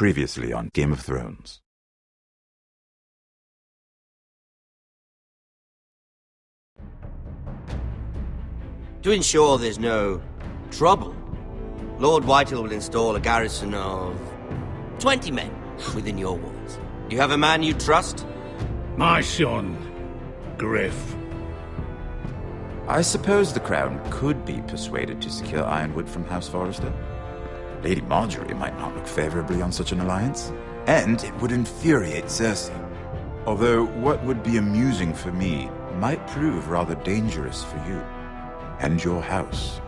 Previously on Game of Thrones. To ensure there's no trouble, Lord Whitehill will install a garrison of 20 men within your walls. Do you have a man you trust? My son, Griff. I suppose the Crown could be persuaded to secure Ironwood from House Forrester. Lady Marjorie might not look favorably on such an alliance, and it would infuriate Cersei. Although what would be amusing for me might prove rather dangerous for you and your house.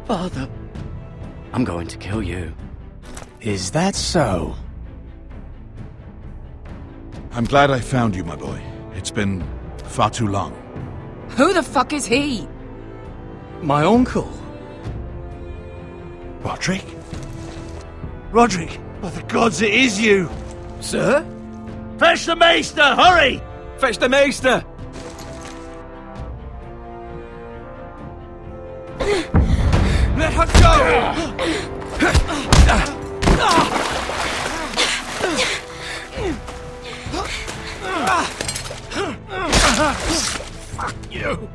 Father, I'm going to kill you. Is that so? I'm glad I found you, my boy. It's been far too long. Who the fuck is he? My uncle. Roderick? Roderick! By the gods, it is you! Sir? Fetch the maester, hurry! Fetch the maester! Let her go! Fuck you!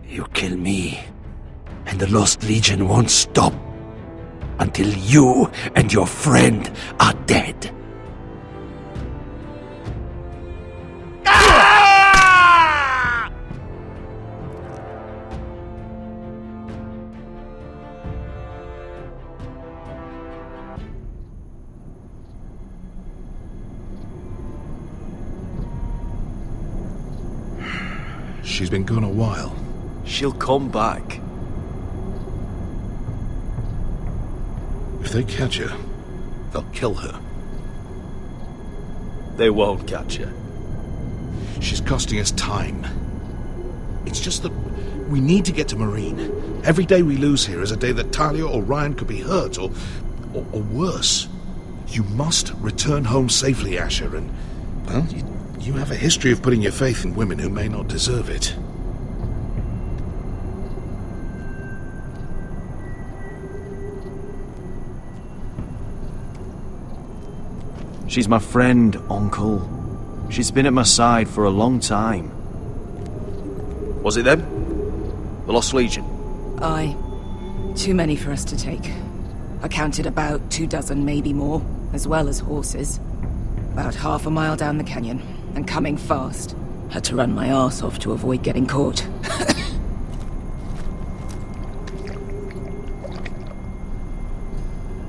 You kill me, and the Lost Legion won't stop until you and your friend are dead. She's been gone a while. She'll come back. If they catch her, They'll kill her. They won't catch her. she's costing us time. It's just that we need to get to Marine. Every day we lose here is a day that Talia or Ryan could be hurt, or worse. You must return home safely, Asher, and, well, you have a history of putting your faith in women who may not deserve it. She's my friend, Uncle. She's been at my side for a long time. Was it them? The Lost Legion? Aye. Too many for us to take. I counted about 24, maybe more, as well as horses. About half a mile down the canyon, and coming fast. Had to run my arse off to avoid getting caught.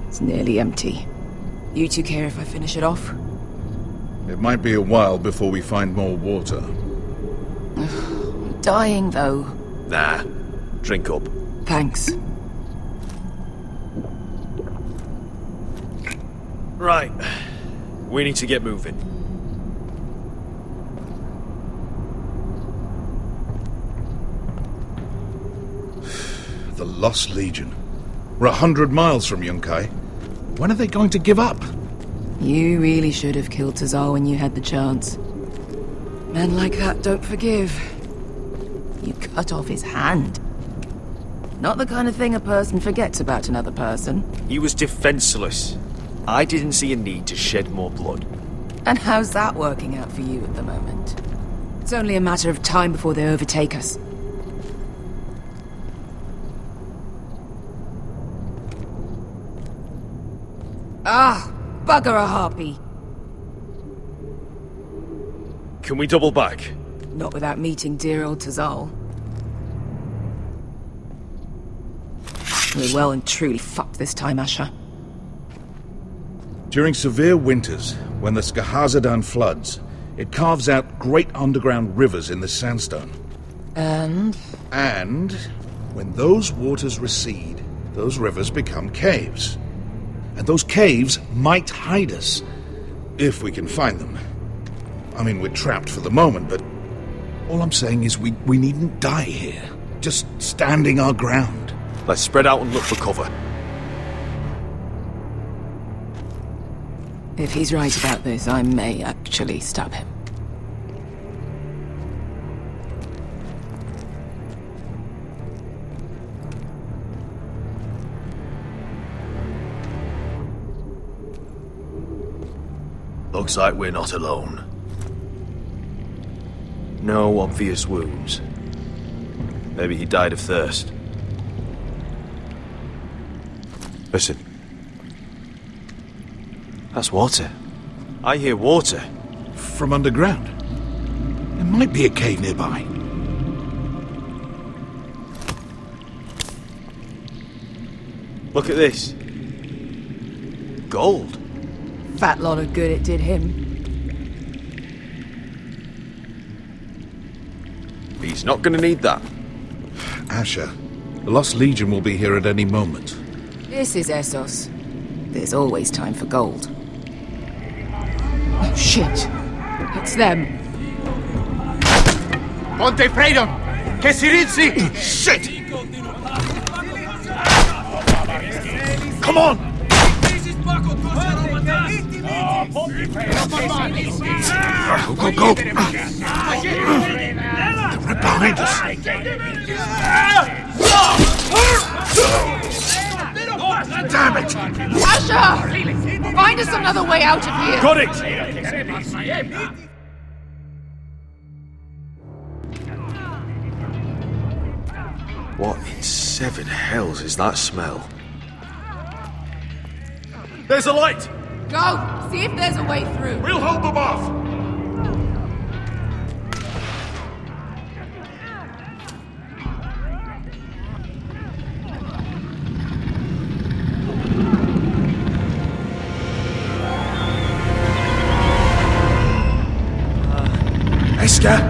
It's nearly empty. You two care if I finish it off? It might be a while before we find more water. I'm dying, though. Nah. Drink up. Thanks. Right. We need to get moving. The Lost Legion. We're 100 miles from Yunkai. When are they going to give up? You really should have killed Tazar when you had the chance. Men like that don't forgive. You cut off his hand. Not the kind of thing a person forgets about another person. He was defenseless. I didn't see a need to shed more blood. And how's that working out for you at the moment? It's only a matter of time before they overtake us. Ah, bugger a harpy. Can we double back? Not without meeting dear old Tazal. We're well and truly fucked this time, Asher. During severe winters, when the Skahazadan floods, it carves out great underground rivers in the sandstone. And And when those waters recede, those rivers become caves. And those caves might hide us, if we can find them. I mean, we're trapped for the moment, but all I'm saying is we needn't die here. Just standing our ground. Let's spread out and look for cover. if he's right about this, I may actually stab him. Looks like we're not alone. No obvious wounds. Maybe he died of thirst. Listen. That's water. I hear water. From underground. There might be a cave nearby. Look at this. Gold. Fat lot of good it did him. He's not gonna need that. Asher, the Lost Legion will be here at any moment. This is Essos. There's always time for gold. Oh, shit. It's them. Ponte Freedom! Che si rizzi! Shit! Come on! Go, go, go! They're right behind us. Damn it! Asher! Find us another way out of here! Got it! What in seven hells is that smell? There's a light! Go! See if there's a way through. We'll hold them off! Eska!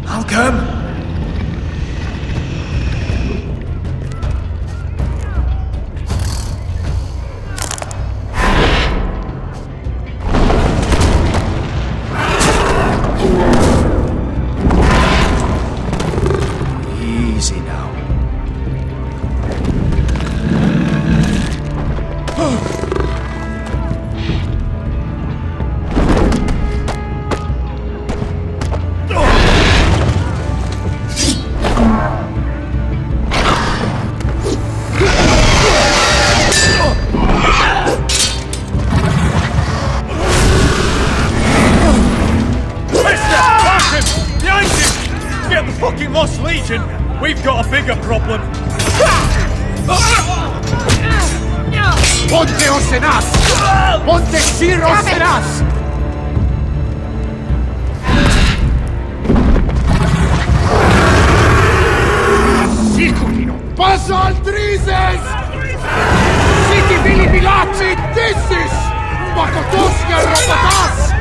I'll come! Easy now. Get the fucking Lost Legion! We've got a bigger problem! Ponteos en us! Ponte Siros en us! Siculino! Paso altrises! Siti Vili Vilaci Dissis! Makotoska Robotas!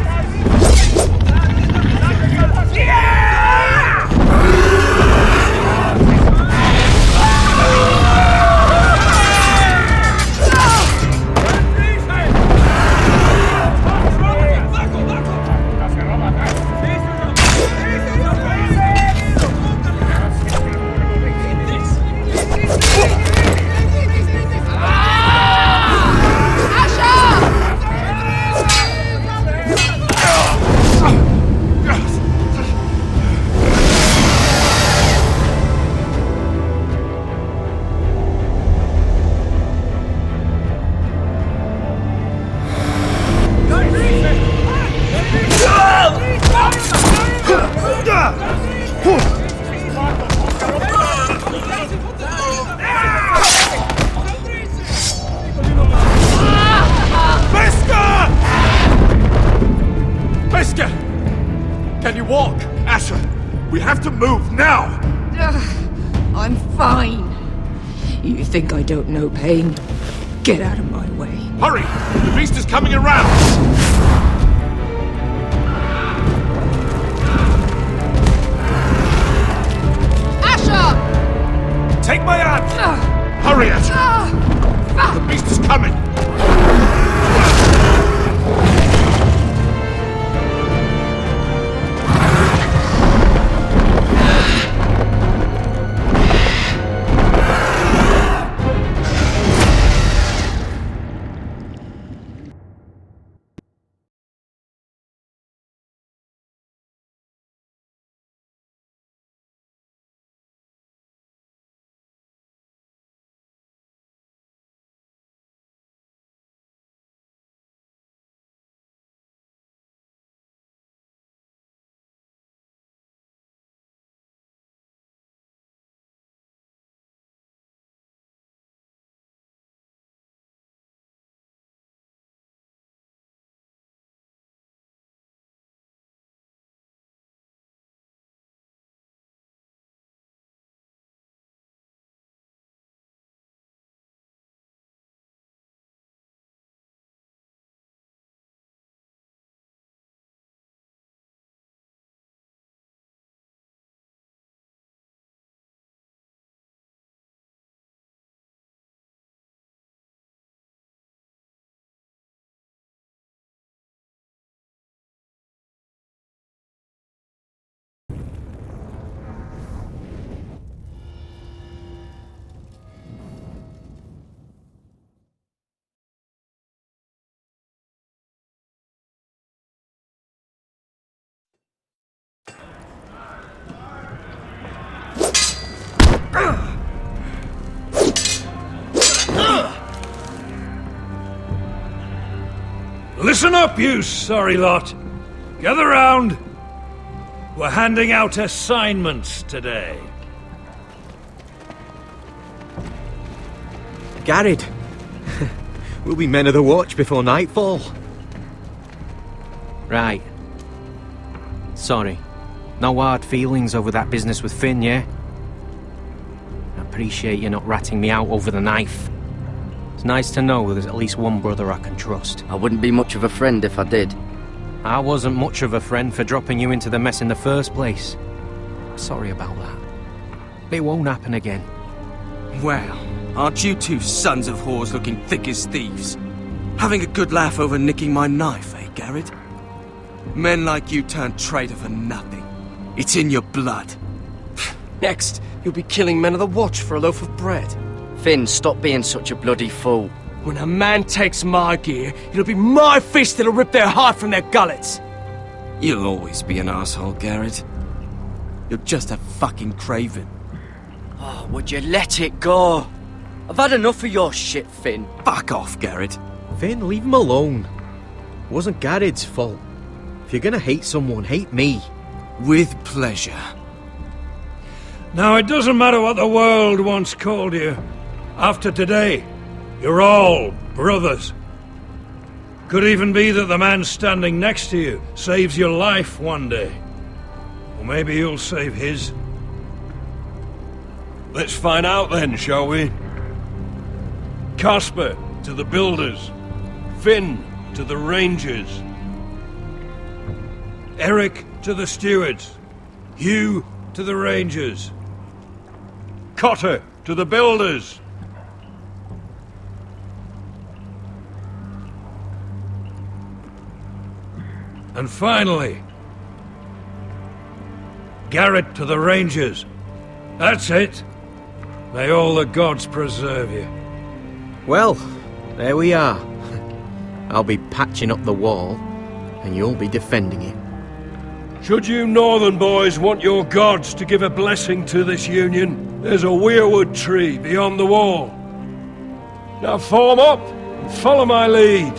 Can you walk? Asher, we have to move now! I'm fine. You think I don't know pain? Get out of my way. Hurry! The beast is coming around! Asher! Take my hand! Hurry, Asher! The beast is coming! Listen up, you sorry lot. Gather round. We're handing out assignments today. Garrett, we'll be men of the watch before nightfall. Right. Sorry. No hard feelings over that business with Finn, yeah? I appreciate you not ratting me out over the knife. It's nice to know there's at least one brother I can trust. I wouldn't be much of a friend if I did. I wasn't much of a friend for dropping you into the mess in the first place. Sorry about that. It won't happen again. Well, aren't you two sons of whores looking thick as thieves? Having a good laugh over nicking my knife, eh, Garrett? Men like you turn traitor for nothing. It's in your blood. Next, you'll be killing men of the watch for a loaf of bread. Finn, stop being such a bloody fool. When a man takes my gear, it'll be my fist that'll rip their heart from their gullets. You'll always be an asshole, Garrett. You're just a fucking craven. Oh, would you let it go? I've had enough of your shit, Finn. Fuck off, Garrett. Finn, leave him alone. It wasn't Garrett's fault. If you're gonna hate someone, hate me. With pleasure. Now, it doesn't matter what the world once called you. After today, you're all brothers. Could even be that the man standing next to you saves your life one day. Or maybe you'll save his. Let's find out then, shall we? Casper to the builders. Finn to the rangers. Eric to the stewards. Hugh to the rangers. Cotter to the builders. And finally, Garrett to the rangers. That's it. May all the gods preserve you. Well, there we are. I'll be patching up the wall, and you'll be defending it. Should you northern boys want your gods to give a blessing to this union, there's a weirwood tree beyond the wall. Now form up and follow my lead.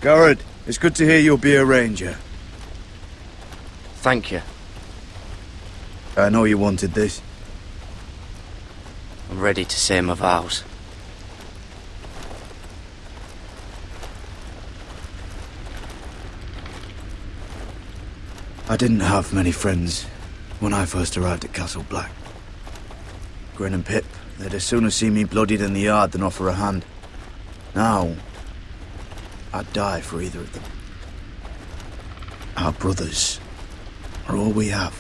Garrett, it's good to hear you'll be a ranger. Thank you. I know you wanted this. I'm ready to say my vows. I didn't have many friends when I first arrived at Castle Black. Grin and Pip, they'd as soon see me bloodied in the yard than offer a hand. Now, I'd die for either of them. Our brothers are all we have.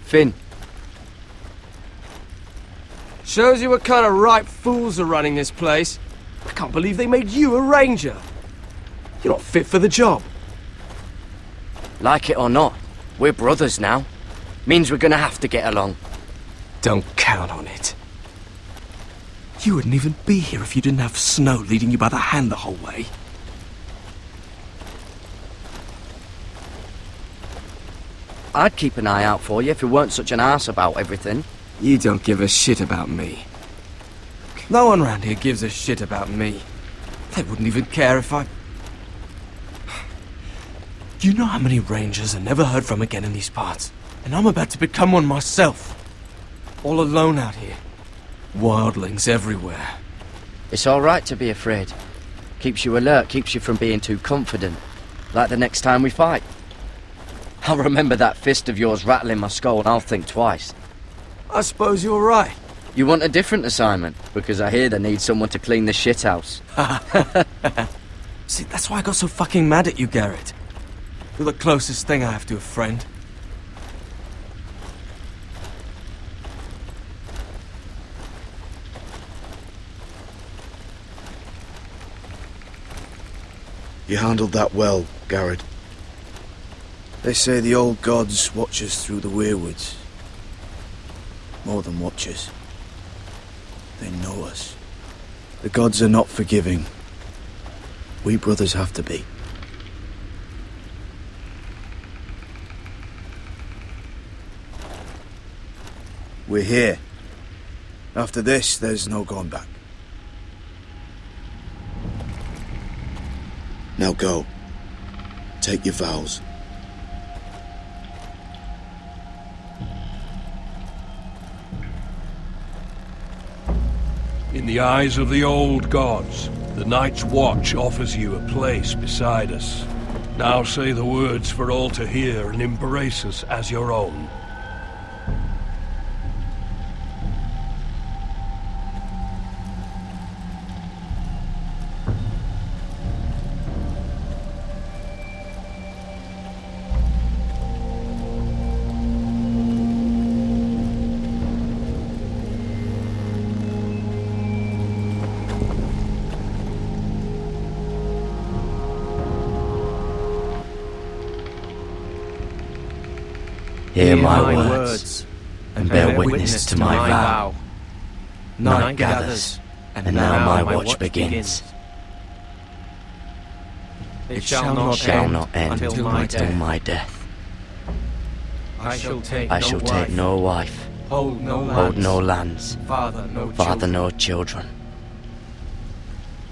Finn. Shows you what kind of ripe fools are running this place. I can't believe they made you a ranger. You're not fit for the job. Like it or not, we're brothers now. Means we're gonna have to get along. Don't count on it. You wouldn't even be here if you didn't have Snow leading you by the hand the whole way. I'd keep an eye out for you if you weren't such an arse about everything. You don't give a shit about me. No one around here gives a shit about me. They wouldn't even care if I... Do you know how many rangers are never heard from again in these parts? And I'm about to become one myself. All alone out here. Wildlings everywhere. It's all right to be afraid. Keeps you alert, keeps you from being too confident. Like the next time we fight. I'll remember that fist of yours rattling my skull and I'll think twice. I suppose you're right. You want a different assignment? Because I hear they need someone to clean the shithouse. See, that's why I got so fucking mad at you, Garrett. You're the closest thing I have to a friend. You handled that well, Garrett. They say the old gods watch us through the weirwoods. More than watch us. They know us. The gods are not forgiving. We brothers have to be. We're here. After this, there's no going back. Now go. Take your vows. In the eyes of the old gods, the Night's Watch offers you a place beside us. Now say the words for all to hear and embrace us as your own. Hear my words, and bear witness to my vow. Night gathers, and now my watch begins. It shall not end until my death. I shall take no wife, hold no lands, father no children.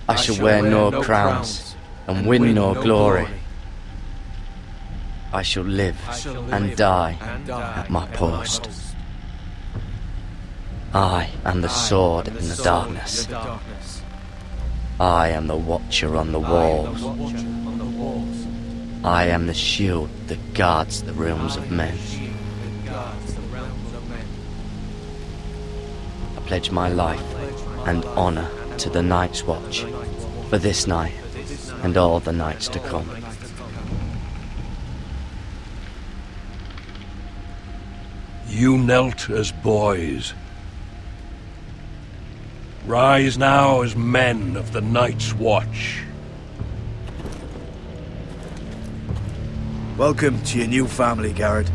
I shall wear no crowns, and win no glory. I shall live and die at my post. I am the sword in the darkness. I am the watcher on the walls. I am the shield that guards the realms of men. I pledge my life and honor to the Night's Watch for this night and all the nights to come. You knelt as boys. Rise now as men of the Night's Watch. Welcome to your new family, Garrett.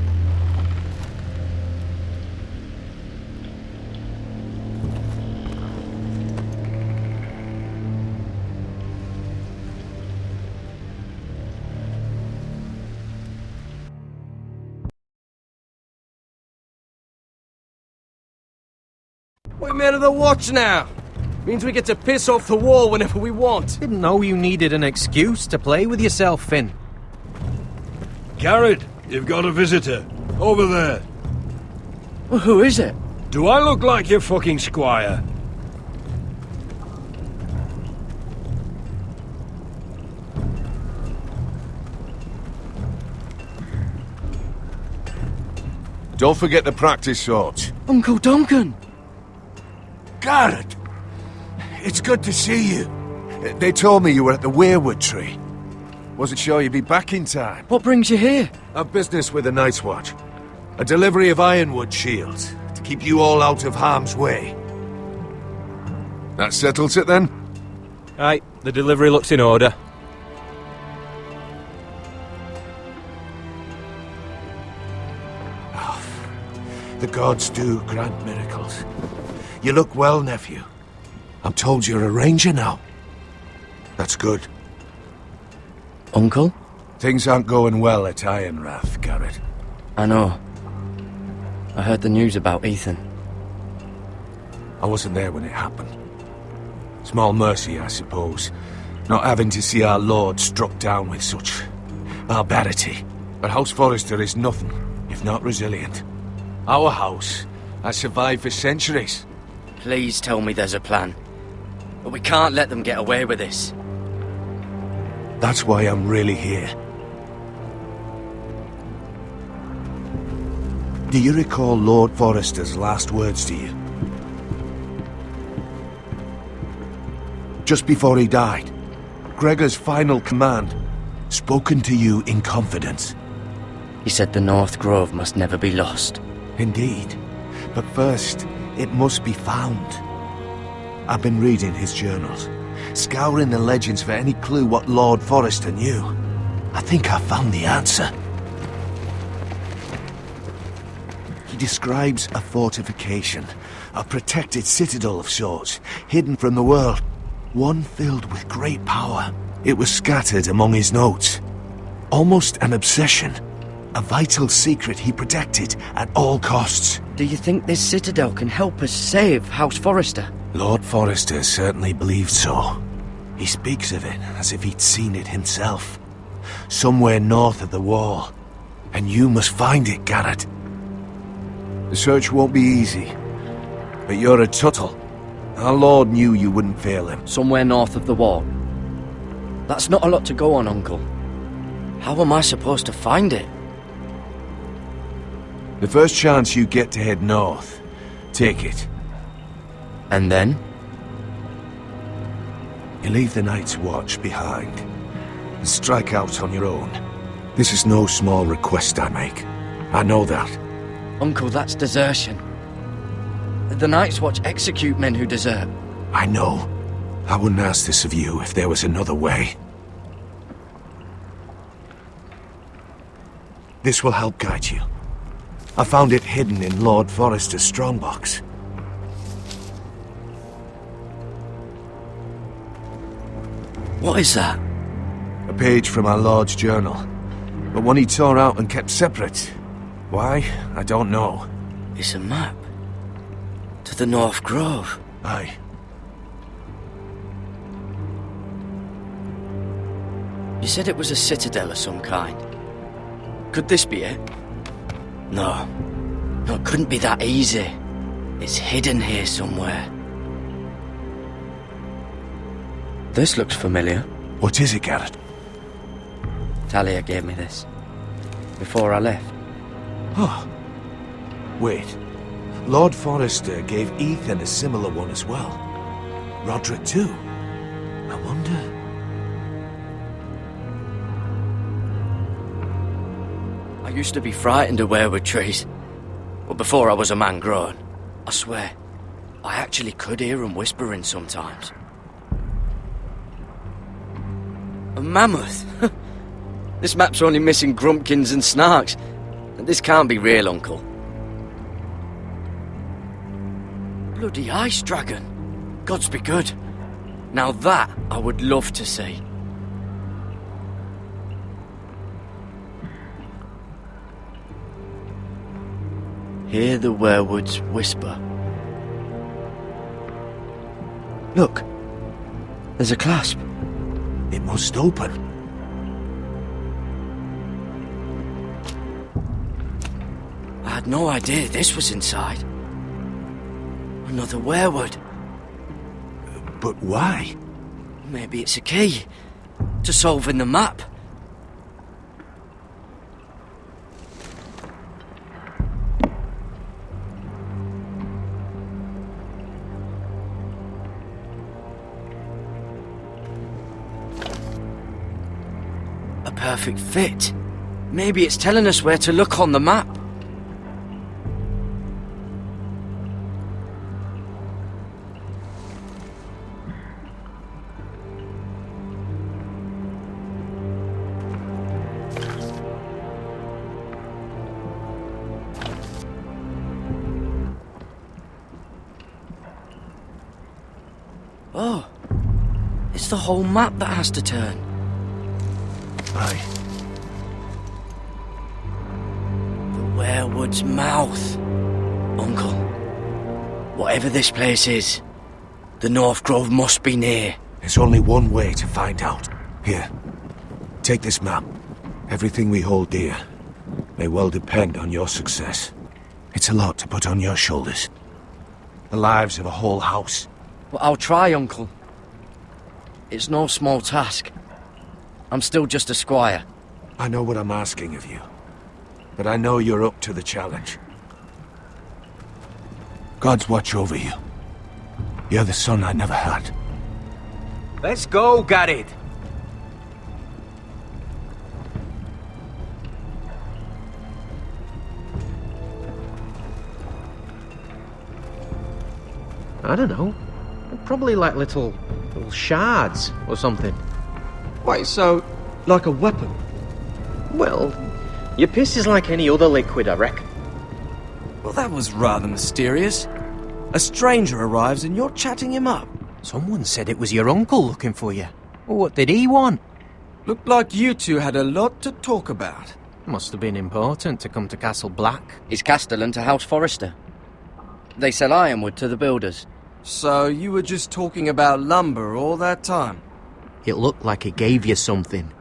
We're men of the Watch now. Means we get to piss off the wall whenever we want. Didn't know you needed an excuse to play with yourself, Finn. Garrett, you've got a visitor. Over there. Well, who is it? Do I look like your fucking squire? Don't forget to practice swords. Uncle Duncan! Garrett! It's good to see you. They told me you were at the Weirwood Tree. Wasn't sure you'd be back in time. What brings you here? A business with the Night's Watch. A delivery of ironwood shields to keep you all out of harm's way. That settles it then? Aye, the delivery looks in order. The gods do grant miracles. You look well, nephew. I'm told you're a ranger now. That's good. Uncle? Things aren't going well at Ironrath, Garrett. I know. I heard the news about Ethan. I wasn't there when it happened. Small mercy, I suppose, not having to see our lord struck down with such barbarity. But House Forrester is nothing if not resilient. Our house has survived for centuries. Please tell me there's a plan. But we can't let them get away with this. That's why I'm really here. Do you recall Lord Forrester's last words to you? Just before he died, Gregor's final command, spoken to you in confidence. He said the North Grove must never be lost. Indeed. But first, it must be found. I've been reading his journals. scouring the legends for any clue what Lord Forrester knew. I think I found the answer. He describes a fortification, a protected citadel of sorts, hidden from the world, one filled with great power. It was scattered among his notes. Almost an obsession, a vital secret he protected at all costs. Do you think this citadel can help us save House Forrester? Lord Forrester certainly believed so. He speaks of it as if he'd seen it himself. Somewhere north of the wall. And you must find it, Garrett. The search won't be easy, but you're a Tuttle. Our Lord knew you wouldn't fail him. Somewhere north of the wall. That's not a lot to go on, Uncle. How am I supposed to find it? The first chance you get to head north, take it. And then? You leave the Night's Watch behind, and strike out on your own. This is no small request I make. I know that. Uncle, that's desertion. The Night's Watch execute men who desert. I know. I wouldn't ask this of you if there was another way. This will help guide you. I found it hidden in Lord Forrester's strongbox. What is that? A page from our Lord's journal, but one he tore out and kept separate. Why? I don't know. It's a map. To the North Grove. Aye. You said it was a citadel of some kind. Could this be it? No. No, it couldn't be that easy. It's hidden here somewhere. This looks familiar. What is it, Garrett? Talia gave me this. Before I left. Oh. Wait. Lord Forrester gave Ethan a similar one as well. Roderick too. I wonder... I used to be frightened of weirwood trees. But before I was a man grown, I swear, I actually could hear them whispering sometimes. A mammoth? This map's only missing grumpkins and snarks. This can't be real, Uncle. Bloody ice dragon. Gods be good. Now that I would love to see. Hear the werewoods whisper. Look. There's a clasp. It must open. I had no idea this was inside. Another werewood. But why? Maybe it's a key to solving the map. A perfect fit. Maybe it's telling us where to look on the map. Oh, it's the whole map that has to turn. Aye. The werewood's mouth. Uncle, whatever this place is, the North Grove must be near. There's only one way to find out. Here, take this map. Everything we hold dear may well depend on your success. It's a lot to put on your shoulders. The lives of a whole house. Well, I'll try, Uncle. It's no small task. I'm still just a squire. I know what I'm asking of you, but I know you're up to the challenge. God's watch over you. You're the son I never had. Let's go, Garrett. I don't know. Probably like little Little shards or something. Wait, so, like a weapon? Well, your piss is like any other liquid, I reckon. Well, that was rather mysterious. A stranger arrives and you're chatting him up. Someone said it was your uncle looking for you. What did he want? Looked like you two had a lot to talk about. Must have been important to come to Castle Black. It's Castellan to House Forrester. They sell ironwood to the builders. So you were just talking about lumber all that time? It looked like he gave you something.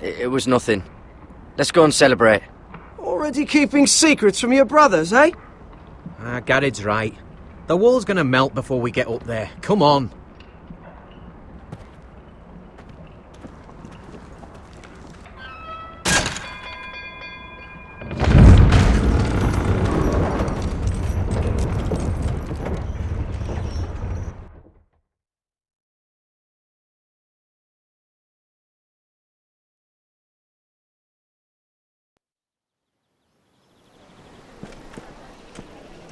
It was nothing. Let's go and celebrate. Already keeping secrets from your brothers, eh? Garrett's right. The wall's gonna melt before we get up there. Come on.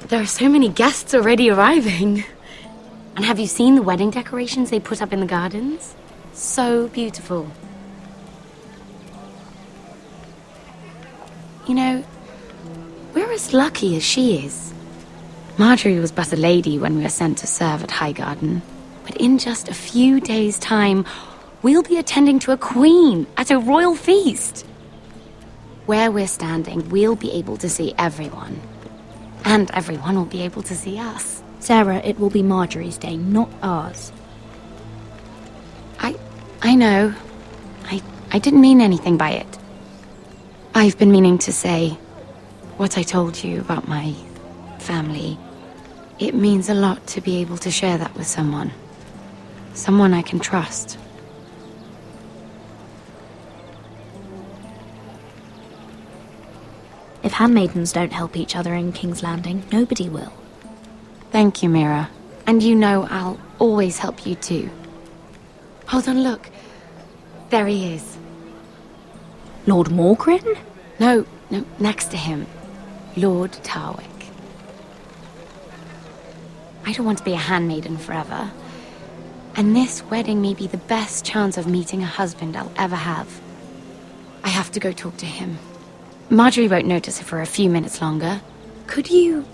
There are so many guests already arriving. And have you seen the wedding decorations they put up in the gardens? So beautiful. You know, we're as lucky as she is. Marjorie was but a lady when we were sent to serve at Highgarden. But in just a few days' time, we'll be attending to a queen at a royal feast. Where we're standing, we'll be able to see everyone. And everyone will be able to see us. Sarah, it will be Marjorie's day, not ours. I know. I didn't mean anything by it. I've been meaning to say what I told you about my family. It means a lot to be able to share that with someone. Someone I can trust. If handmaidens don't help each other in King's Landing, nobody will. Thank you, Mira. And you know I'll always help you too. Hold on, look. There he is. Lord Morgrin? No, next to him. Lord Tarwick. I don't want to be a handmaiden forever. And this wedding may be the best chance of meeting a husband I'll ever have. I have to go talk to him. Marjorie won't notice it for a few minutes longer. Could you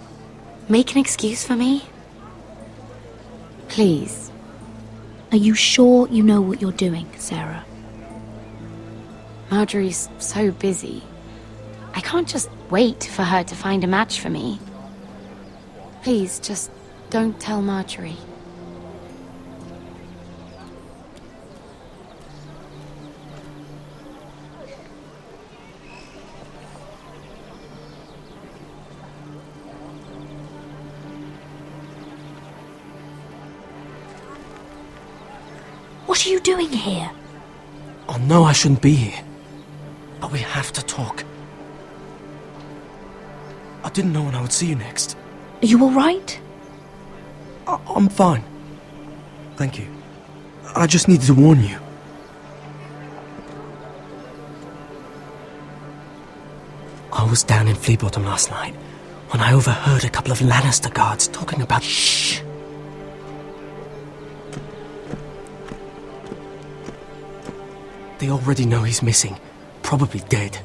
make an excuse for me? Please. Are you sure you know what you're doing, Sarah? Marjorie's so busy. I can't just wait for her to find a match for me. Please, just don't tell Marjorie. What are you doing here? I know I shouldn't be here, but we have to talk. I didn't know when I would see you next. Are you alright? I'm fine. Thank you. I just needed to warn you. I was down in Fleabottom last night when I overheard a couple of Lannister guards talking about... Shh! They already know he's missing, probably dead.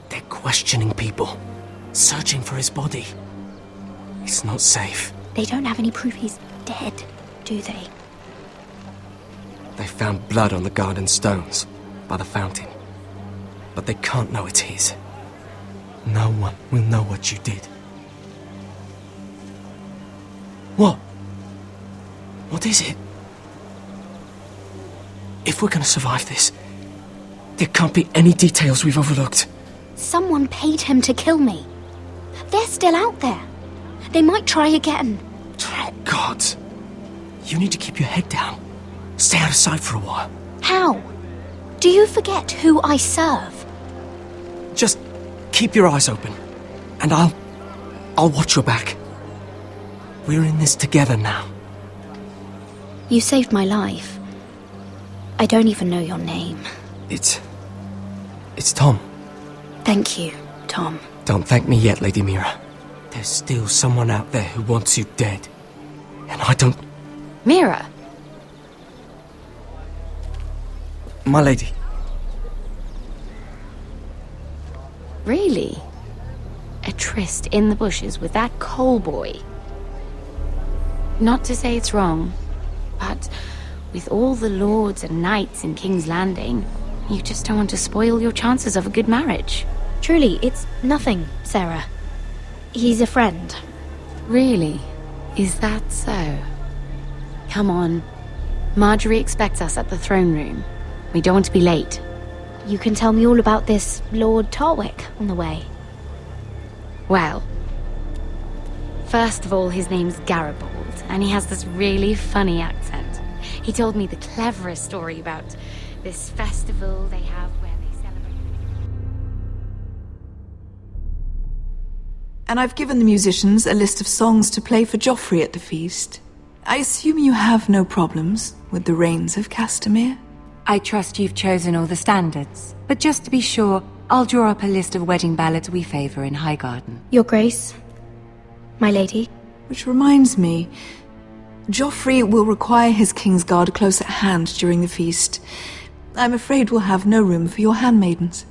They're questioning people, searching for his body. It's not safe. They don't have any proof he's dead, do they? They found blood on the garden stones, by the fountain. But they can't know it's his. No one will know what you did. What? What is it? If we're gonna survive this, there can't be any details we've overlooked. Someone paid him to kill me. They're still out there. They might try again. God. You need to keep your head down. Stay out of sight for a while. How? Do you forget who I serve? Just keep your eyes open. And I'll watch your back. We're in this together now. You saved my life. I don't even know your name. It's Tom. Thank you, Tom. Don't thank me yet, Lady Mira. There's still someone out there who wants you dead. And I don't... Mira, My lady. Really? A tryst in the bushes with that coal boy? Not to say it's wrong, but with all the lords and knights in King's Landing, you just don't want to spoil your chances of a good marriage. Truly, it's nothing, Sarah. He's a friend. Really? Is that so? Come on. Marjorie expects us at the throne room. We don't want to be late. You can tell me all about this Lord Tarwick on the way. Well, first of all, his name's Garibald, and he has this really funny accent. He told me the cleverest story about this festival they have where they celebrate. And I've given the musicians a list of songs to play for Joffrey at the feast. I assume you have no problems with the Rains of Castamere? I trust you've chosen all the standards, but just to be sure, I'll draw up a list of wedding ballads we favor in Highgarden. Your Grace, my lady. Which reminds me, Joffrey will require his Kingsguard close at hand during the feast. I'm afraid we'll have no room for your handmaidens.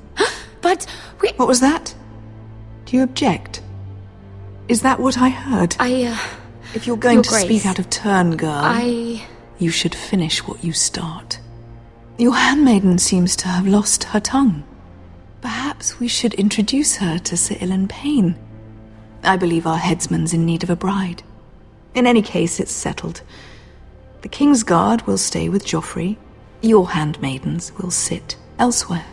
But we... What was that? Do you object? Is that what I heard? If you're going to speak out of turn, girl, you should finish what you start. Your handmaiden seems to have lost her tongue. Perhaps we should introduce her to Sir Ilan Payne. I believe our headsman's in need of a bride. In any case, it's settled. The Kingsguard will stay with Joffrey. Your handmaidens will sit elsewhere.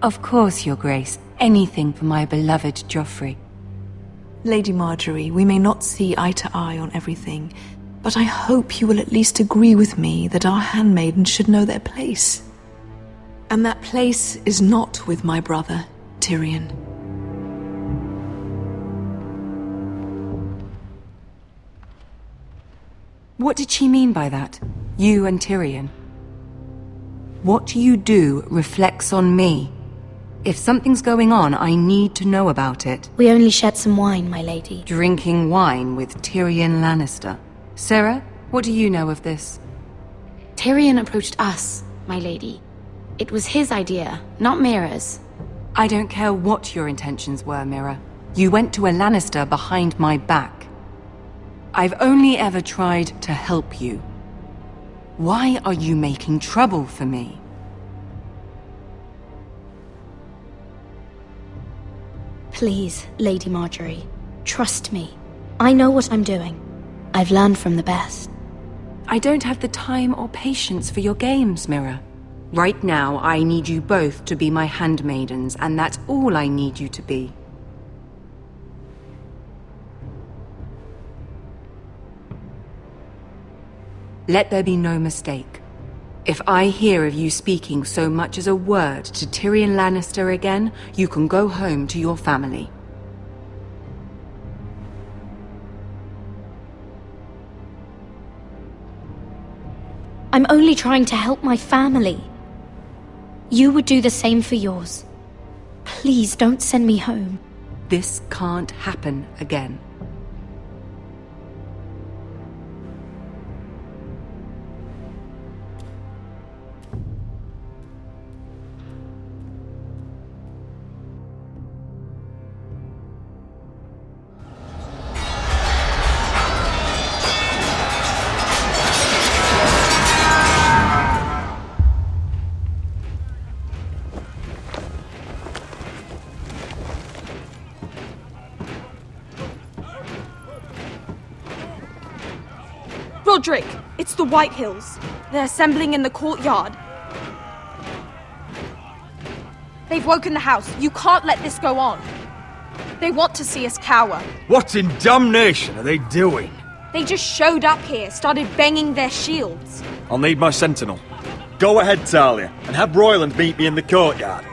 Of course, Your Grace. Anything for my beloved Joffrey. Lady Marjorie, we may not see eye to eye on everything, but I hope you will at least agree with me that our handmaidens should know their place. And that place is not with my brother, Tyrion. What did she mean by that? You and Tyrion? What you do reflects on me. If something's going on, I need to know about it. We only shed some wine, my lady. Drinking wine with Tyrion Lannister. Sarah, what do you know of this? Tyrion approached us, my lady. It was his idea, not Mira's. I don't care what your intentions were, Mira. You went to a Lannister behind my back. I've only ever tried to help you. Why are you making trouble for me? Please, Lady Marjorie, trust me. I know what I'm doing. I've learned from the best. I don't have the time or patience for your games, Mira. Right now, I need you both to be my handmaidens, and that's all I need you to be. Let there be no mistake. If I hear of you speaking so much as a word to Tyrion Lannister again, you can go home to your family. I'm only trying to help my family. You would do the same for yours. Please don't send me home. This can't happen again. Roderick, it's the White Hills. They're assembling in the courtyard. They've woken the house. You can't let this go on. They want to see us cower. What in damnation are they doing? They just showed up here, started banging their shields. I'll need my sentinel. Go ahead, Talia, and have Royland meet me in the courtyard.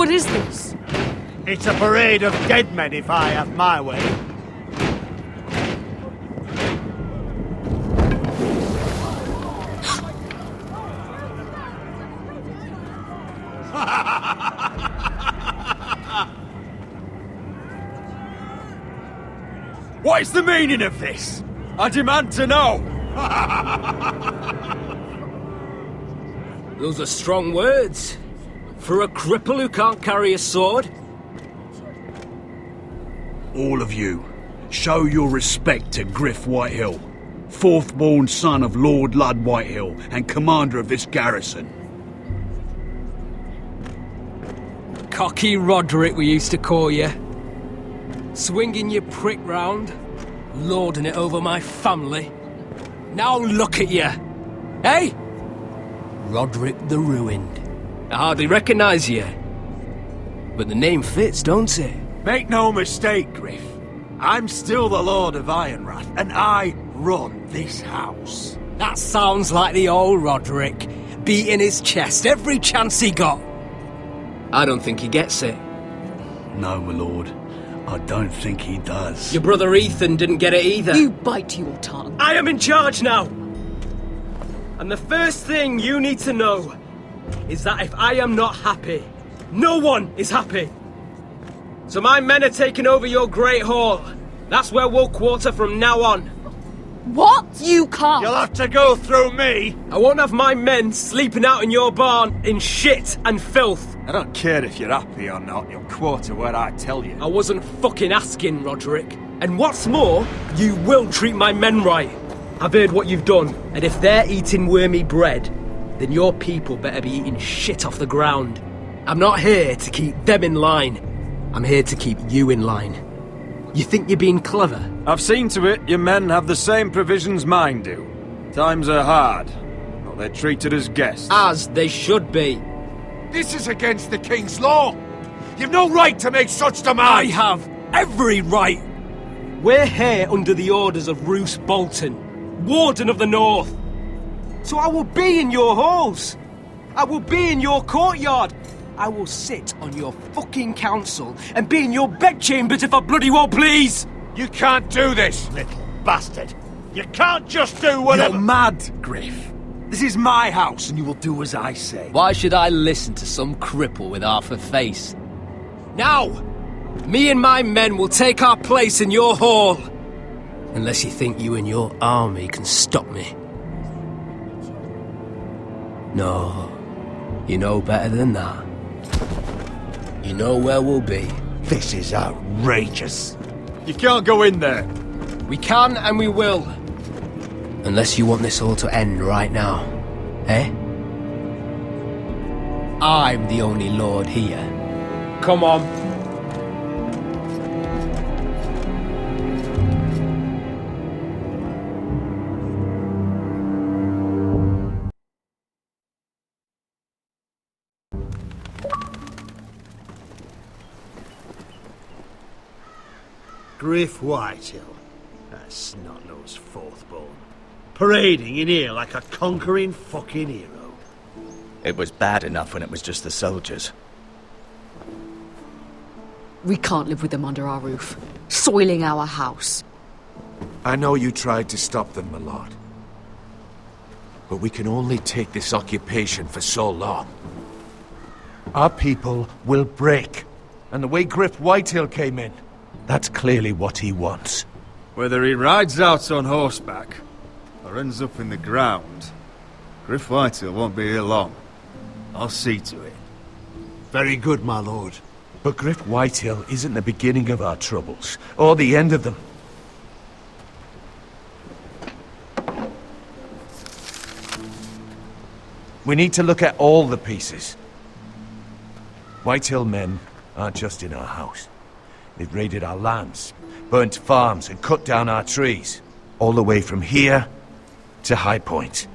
What is this? It's a parade of dead men if I have my way. What is the meaning of this? I demand to know! Those are strong words. For a cripple who can't carry a sword? All of you, show your respect to Griff Whitehill, fourth-born son of Lord Lud Whitehill and commander of this garrison. Cocky Roderick, we used to call you. Swinging your prick round, lording it over my family. Now look at you! Hey? Roderick the Ruined. I hardly recognise you. But the name fits, don't it? Make no mistake, Griff. I'm still the Lord of Ironrath, and I run this house. That sounds like the old Roderick, beating his chest every chance he got. I don't think he gets it. No, my lord. I don't think he does. Your brother Ethan didn't get it either. You bite your tongue. I am in charge now! And the first thing you need to know is that if I am not happy, no one is happy. So my men are taking over your Great Hall. That's where we'll quarter from now on. What? You can't! You'll have to go through me! I won't have my men sleeping out in your barn in shit and filth. I don't care if you're happy or not, you'll quarter where I tell you. I wasn't fucking asking, Roderick. And what's more, you will treat my men right. I've heard what you've done, and if they're eating wormy bread, then your people better be eating shit off the ground. I'm not here to keep them in line. I'm here to keep you in line. You think you're being clever? I've seen to it your men have the same provisions mine do. Times are hard, but they're treated as guests. As they should be. This is against the King's law. You've no right to make such demands. I have every right. We're here under the orders of Roose Bolton, Warden of the North. So I will be in your halls. I will be in your courtyard. I will sit on your fucking council and be in your bedchambers if I bloody well please. You can't do this, little bastard. You can't just do whatever— You're mad, Griff. This is my house and you will do as I say. Why should I listen to some cripple with half a face? Now, me and my men will take our place in your hall. Unless you think you and your army can stop me. No, you know better than that. You know where we'll be. This is outrageous. You can't go in there. We can and we will. Unless you want this all to end right now. Eh? I'm the only lord here. Come on. Griff Whitehill. That snot-nosed fourth-born. Parading in here like a conquering fucking hero. It was bad enough when it was just the soldiers. We can't live with them under our roof, soiling our house. I know you tried to stop them, my lord. But we can only take this occupation for so long. Our people will break. And the way Griff Whitehill came in, that's clearly what he wants. Whether he rides out on horseback or ends up in the ground, Griff Whitehill won't be here long. I'll see to it. Very good, my lord. But Griff Whitehill isn't the beginning of our troubles, or the end of them. We need to look at all the pieces. Whitehill men aren't just in our house. They've raided our lands, burnt farms, and cut down our trees. All the way from here to High Point.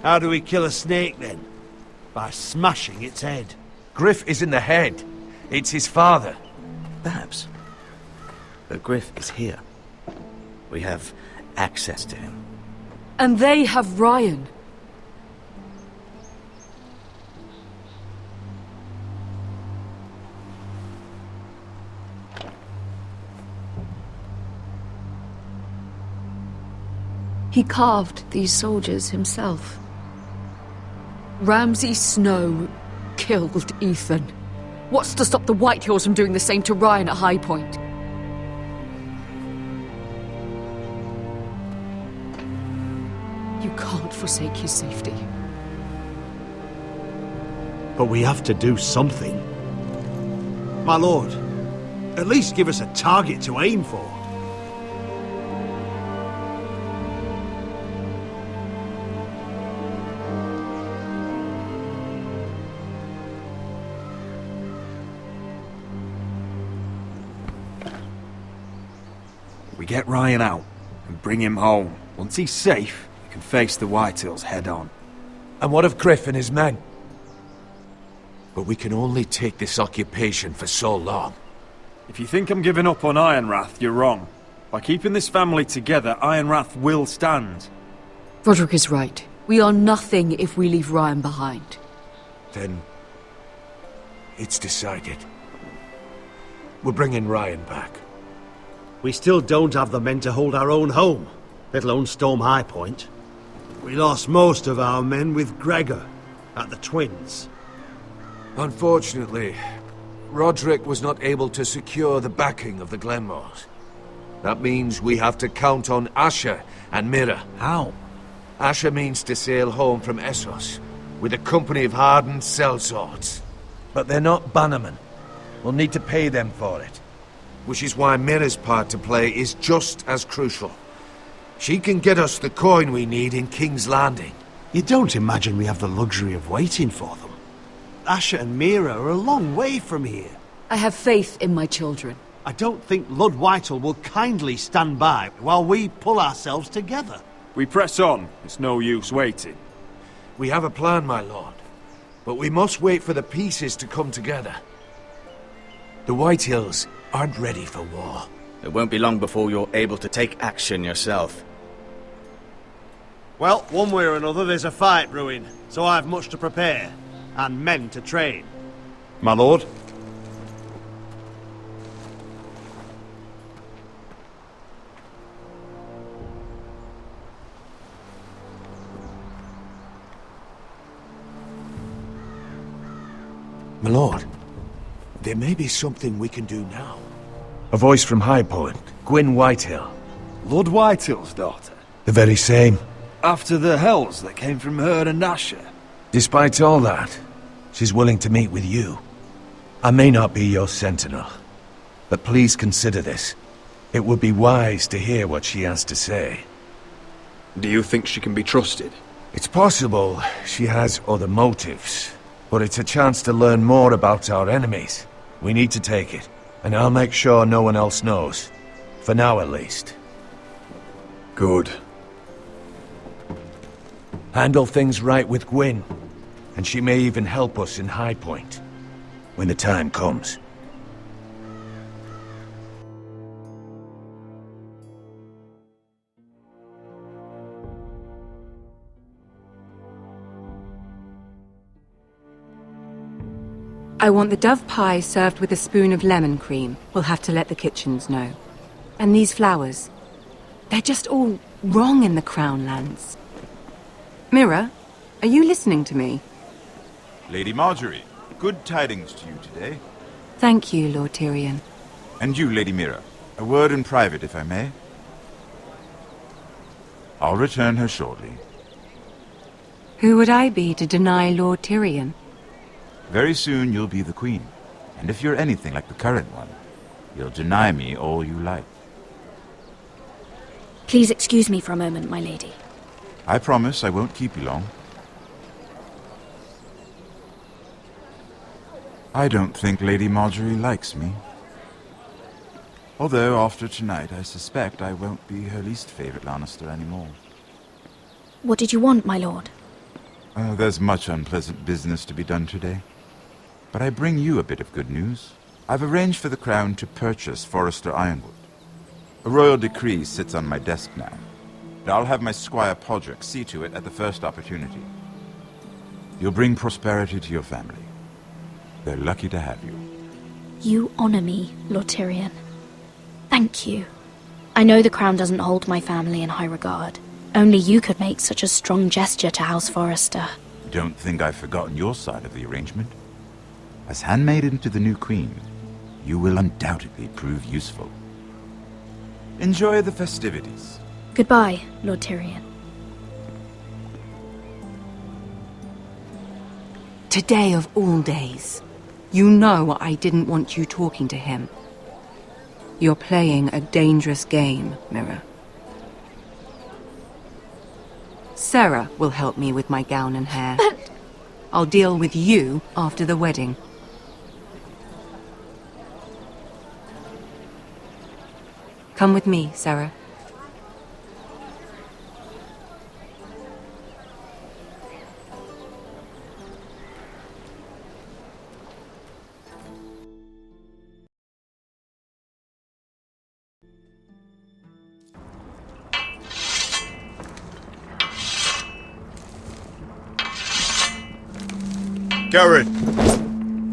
How do we kill a snake, then? By smashing its head. Griff isn't the head. It's his father. Perhaps. But Griff is here. We have access to him. And they have Ryan. He carved these soldiers himself. Ramsay Snow killed Ethan. What's to stop the Whitehills from doing the same to Ryan at High Point? You can't forsake his safety. But we have to do something. My lord, at least give us a target to aim for. We get Ryan out and bring him home. Once he's safe, we can face the Whitehills head on. And what of Griff and his men? But we can only take this occupation for so long. If you think I'm giving up on Ironrath, you're wrong. By keeping this family together, Ironrath will stand. Roderick is right. We are nothing if we leave Ryan behind. Then it's decided. We're bringing Ryan back. We still don't have the men to hold our own home, let alone storm High Point. We lost most of our men with Gregor at the Twins. Unfortunately, Roderick was not able to secure the backing of the Glenmores. That means we have to count on Asher and Mira. How? Asher means to sail home from Essos with a company of hardened sellswords. But they're not bannermen. We'll need to pay them for it. Which is why Mira's part to play is just as crucial. She can get us the coin we need in King's Landing. You don't imagine we have the luxury of waiting for them? Asher and Mira are a long way from here. I have faith in my children. I don't think Lord Whitehall will kindly stand by while we pull ourselves together. We press on. It's no use waiting. We have a plan, my lord. But we must wait for the pieces to come together. The Whitehills aren't ready for war. It won't be long before you're able to take action yourself. Well, one way or another there's a fight brewing, so I've much to prepare, and men to train. My lord? My lord, there may be something we can do now. A voice from High Point, Gwyn Whitehill. Lord Whitehill's daughter? The very same. After the hells that came from her and Asher? Despite all that, she's willing to meet with you. I may not be your sentinel, but please consider this. It would be wise to hear what she has to say. Do you think she can be trusted? It's possible she has other motives, but it's a chance to learn more about our enemies. We need to take it, and I'll make sure no one else knows. For now, at least. Good. Handle things right with Gwyn, and she may even help us in High Point, when the time comes. I want the dove pie served with a spoon of lemon cream. We'll have to let the kitchens know. And these flowers. They're just all wrong in the Crown lands. Mira, are you listening to me? Lady Marjorie, good tidings to you today. Thank you, Lord Tyrion. And you, Lady Mira. A word in private, if I may. I'll return her shortly. Who would I be to deny Lord Tyrion? Very soon you'll be the queen. And if you're anything like the current one, you'll deny me all you like. Please excuse me for a moment, my lady. I promise I won't keep you long. I don't think Lady Marjorie likes me. Although, after tonight, I suspect I won't be her least favorite Lannister anymore. What did you want, my lord? There's much unpleasant business to be done today. But I bring you a bit of good news. I've arranged for the Crown to purchase Forrester Ironwood. A royal decree sits on my desk now. And I'll have my squire Podrick see to it at the first opportunity. You'll bring prosperity to your family. They're lucky to have you. You honor me, Lord Tyrion. Thank you. I know the Crown doesn't hold my family in high regard, Only you could make such a strong gesture to House Forrester. Don't think I've forgotten your side of the arrangement. As handmaiden to the new queen, you will undoubtedly prove useful. Enjoy the festivities. Goodbye, Lord Tyrion. Today of all days. You know I didn't want you talking to him. You're playing a dangerous game, Mira. Sarah will help me with my gown and hair. But... I'll deal with you after the wedding. Come with me, Sarah. Garrett!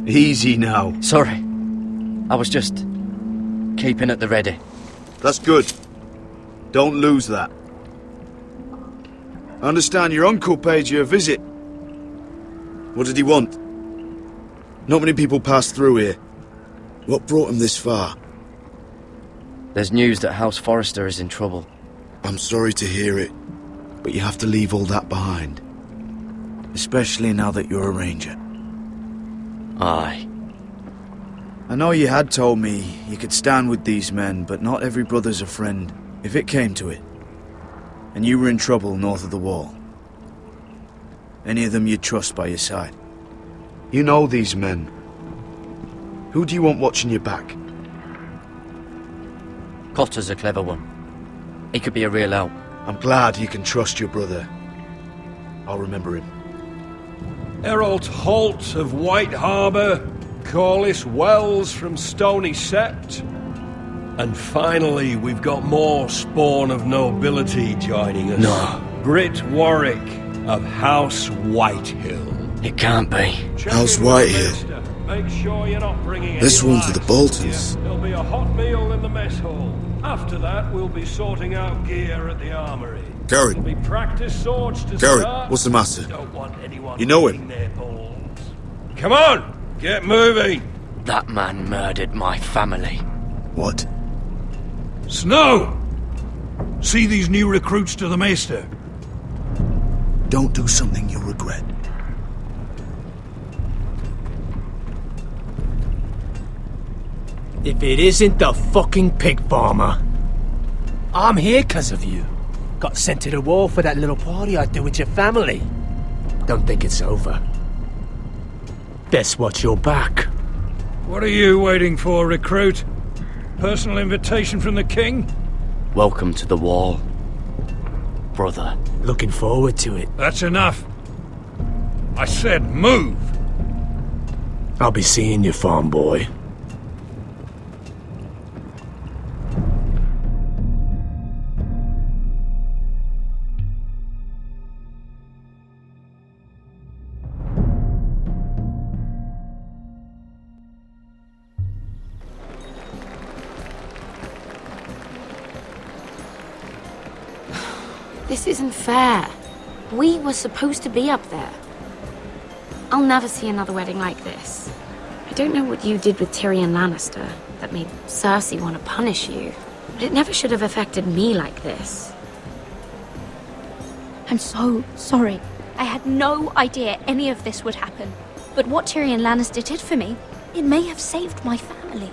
Easy now. Sorry. I was just keeping at the ready. That's good. Don't lose that. I understand your uncle paid you a visit. What did he want? Not many people pass through here. What brought him this far? There's news that House Forrester is in trouble. I'm sorry to hear it, but you have to leave all that behind. Especially now that you're a ranger. Aye. I know you had told me you could stand with these men, but not every brother's a friend, if it came to it. And you were in trouble north of the wall. Any of them you'd trust by your side. You know these men. Who do you want watching your back? Cotter's a clever one. He could be a real help. I'm glad you can trust your brother. I'll remember him. Errol Holt of White Harbour, Corliss Wells from Stony Sept. And finally, we've got more spawn of nobility joining us. No. Britt Warwick of House Whitehill. It can't be. House Whitehill. Make sure you're not bringing This any one's for the lads. Boltons. There'll be a hot meal in the mess hall. After that, we'll be sorting out gear at the armory. Garrett. There'll be practice swords to Garrett, start. what's the matter? Don't want anyone You know him? licking their balls. Come on, get moving. That man murdered my family. What? Snow! See these new recruits to the Maester. Don't do something you'll regret. If it isn't the fucking pig farmer. I'm here 'cause of you. Got sent to the war for that little party I do with your family. Don't think it's over. Best watch your back. What are you waiting for, recruit? Personal invitation from the king? Welcome to the wall, brother. Looking forward to it. That's enough. I said move. I'll be seeing you, farm boy. This isn't fair. We were supposed to be up there. I'll never see another wedding like this. I don't know what you did with Tyrion Lannister that made Cersei want to punish you, but it never should have affected me like this. I'm so sorry. I had no idea any of this would happen. But what Tyrion Lannister did for me, it may have saved my family.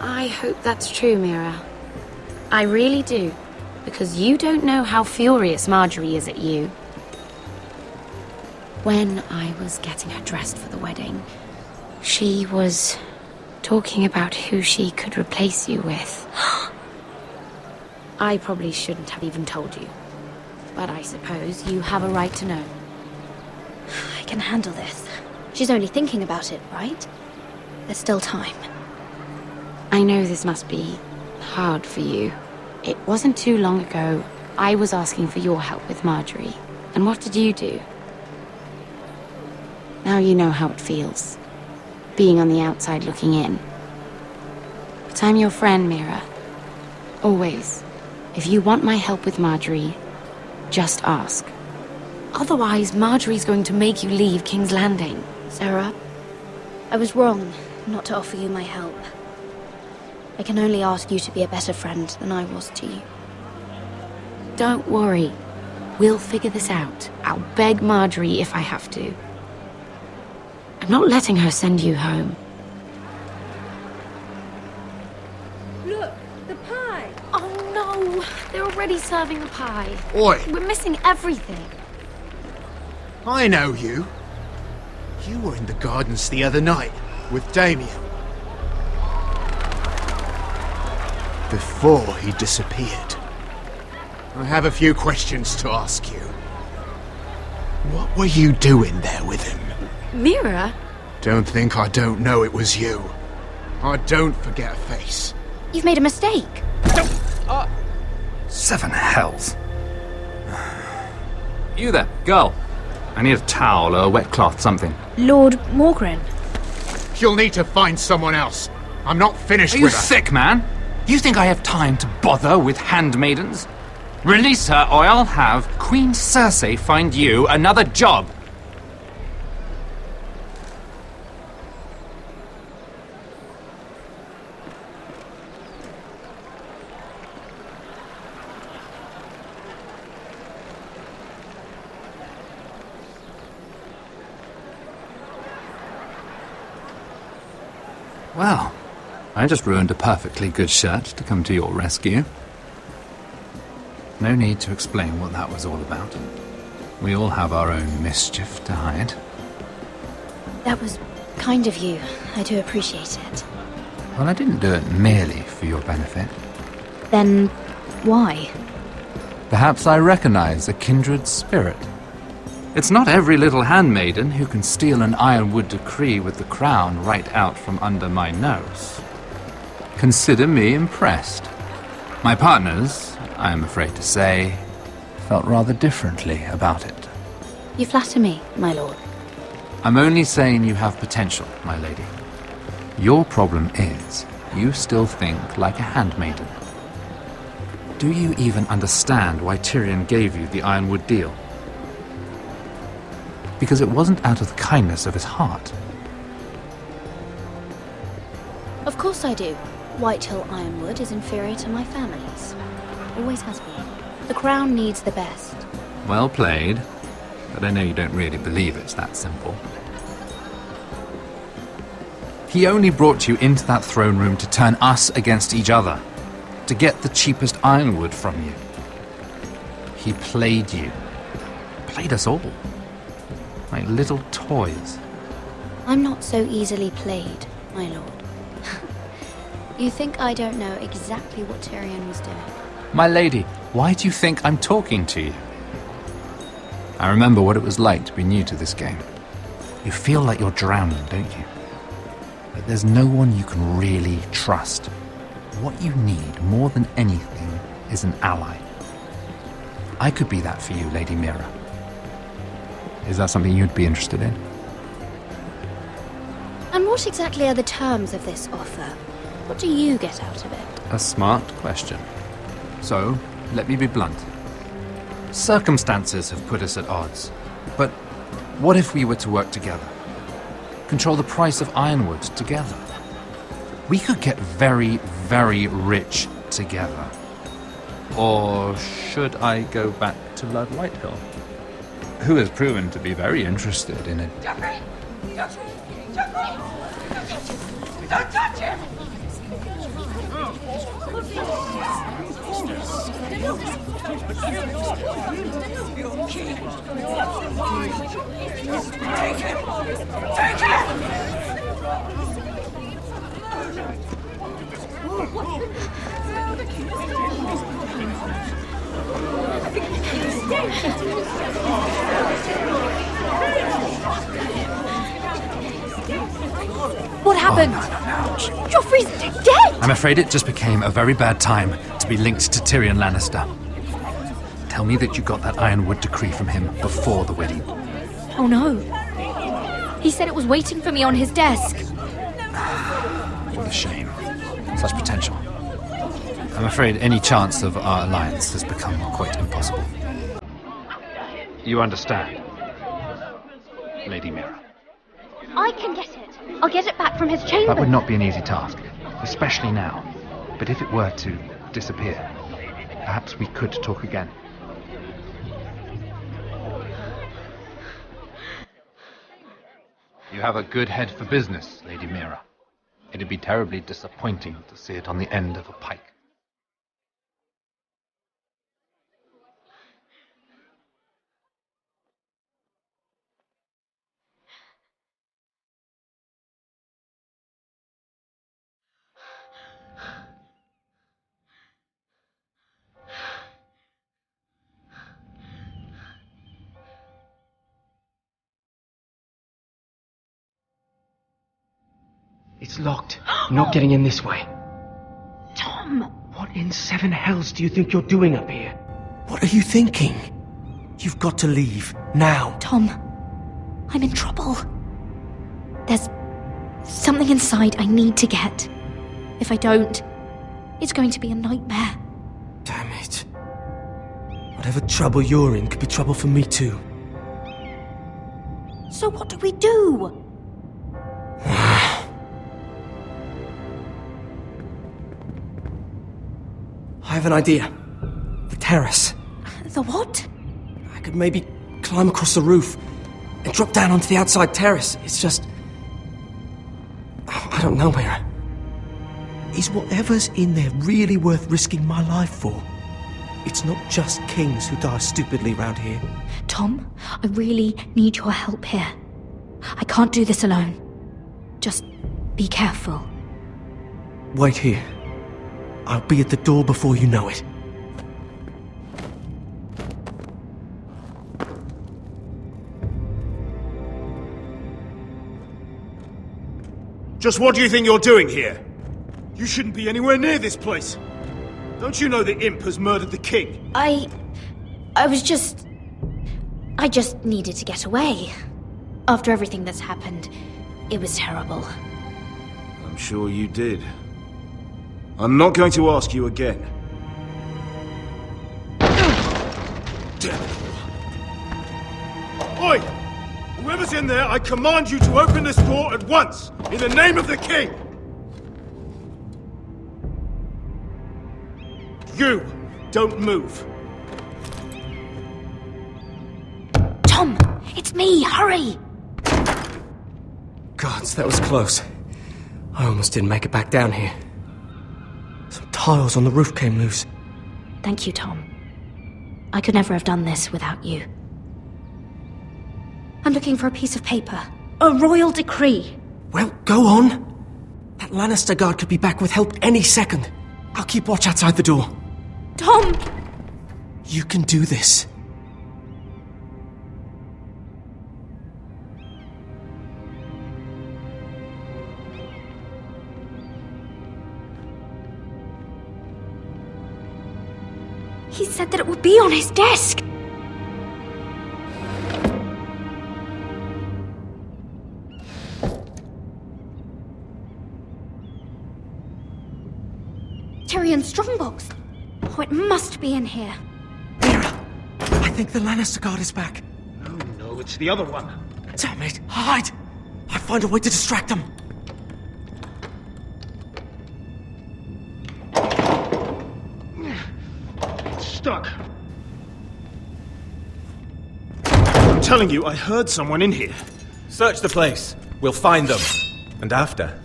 I hope that's true, Mira. I really do. Because you don't know how furious Marjorie is at you. When I was getting her dressed for the wedding, she was talking about who she could replace you with. I probably shouldn't have even told you. But I suppose you have a right to know. I can handle this. She's only thinking about it, right? There's still time. I know this must be hard for you. It wasn't too long ago, I was asking for your help with Marjorie. And what did you do? Now you know how it feels. Being on the outside looking in. But I'm your friend, Mira. Always. If you want my help with Marjorie, just ask. Otherwise, Marjorie's going to make you leave King's Landing. Sarah, I was wrong not to offer you my help. I can only ask you to be a better friend than I was to you. Don't worry. We'll figure this out. I'll beg Marjorie if I have to. I'm not letting her send you home. Look, the pie! Oh no! They're already serving the pie. Oi! We're missing everything. I know you. You were in the gardens the other night with Damien. Before he disappeared. I have a few questions to ask you. What were you doing there with him? Mira? Don't think I don't know it was you. I don't forget a face. You've made a mistake. Seven hells. You there, girl. I need a towel or a wet cloth, something. Lord Morgren. You'll need to find someone else. I'm not finished Are with you her. sick, man? You think I have time to bother with handmaidens? Release her, or I'll have Queen Cersei find you another job. Well, I just ruined a perfectly good shirt to come to your rescue. No need to explain what that was all about. We all have our own mischief to hide. That was kind of you. I do appreciate it. Well, I didn't do it merely for your benefit. Then, why? Perhaps I recognize a kindred spirit. It's not every little handmaiden who can steal an ironwood decree with the crown right out from under my nose. Consider me impressed. My partners, I am afraid to say, felt rather differently about it. You flatter me, my lord. I'm only saying you have potential, my lady. Your problem is, you still think like a handmaiden. Do you even understand why Tyrion gave you the ironwood deal? Because it wasn't out of the kindness of his heart. Of course I do. Whitehill Ironwood is inferior to my family's. Always has been. The crown needs the best. Well played, but I know you don't really believe it's that simple. He only brought you into that throne room to turn us against each other, to get the cheapest ironwood from you. He played you. Played us all. Like little toys. I'm not so easily played, my lord. You think I don't know exactly what Tyrion was doing? My lady, why do you think I'm talking to you? I remember what it was like to be new to this game. You feel like you're drowning, don't you? But there's no one you can really trust. What you need more than anything is an ally. I could be that for you, Lady Mira. Is that something you'd be interested in? And what exactly are the terms of this offer? What do you get out of it? A smart question. So, let me be blunt. Circumstances have put us at odds. But what if we were to work together? Control the price of ironwood together? We could get very, very rich together. Or should I go back to Lord Whitehill, who has proven to be very interested in it? Don't touch him! Take him! Take What happened? Joffrey's dead! I'm afraid it just became a very bad time to be linked to Tyrion Lannister. Tell me that you got that ironwood decree from him before the wedding. Oh no. He said it was waiting for me on his desk. What a shame. Such potential. I'm afraid any chance of our alliance has become quite impossible. You understand, Lady Mira? I can get it. I'll get it back from his chamber. That would not be an easy task, especially now. But if it were to disappear, perhaps we could talk again. You have a good head for business, Lady Mira. It'd be terribly disappointing to see it on the end of a pike. It's locked. You're not getting in this way. Tom! What in seven hells do you think you're doing up here? What are you thinking? You've got to leave, now. Tom, I'm in trouble. There's something inside I need to get. If I don't, it's going to be a nightmare. Damn it. Whatever trouble you're in could be trouble for me too. So what do we do? I have an idea. The terrace. The what? I could maybe climb across the roof and drop down onto the outside terrace. It's just... I don't know, Mira. Is whatever's in there really worth risking my life for? It's not just kings who die stupidly round here. Tom, I really need your help here. I can't do this alone. Just be careful. Wait here. I'll be at the door before you know it. Just what do you think you're doing here? You shouldn't be anywhere near this place. Don't you know the imp has murdered the king? I just needed to get away. After everything that's happened, it was terrible. I'm sure you did. I'm not going to ask you again. Damn it all. Oi! Whoever's in there, I command you to open this door at once! In the name of the king! You! Don't move! Tom! It's me! Hurry! Gods, that was close. I almost didn't make it back down here. Some tiles on the roof came loose. Thank you, Tom. I could never have done this without you. I'm looking for a piece of paper. A royal decree. Well, go on. That Lannister guard could be back with help any second. I'll keep watch outside the door. Tom! You can do this. He said that it would be on his desk. Tyrion Strongbox. Oh, it must be in here. Mira, I think the Lannister guard is back. Oh no, it's the other one. Damn it, hide! I'll find a way to distract them. It's stuck. I'm telling you, I heard someone in here. Search the place. We'll find them. And after,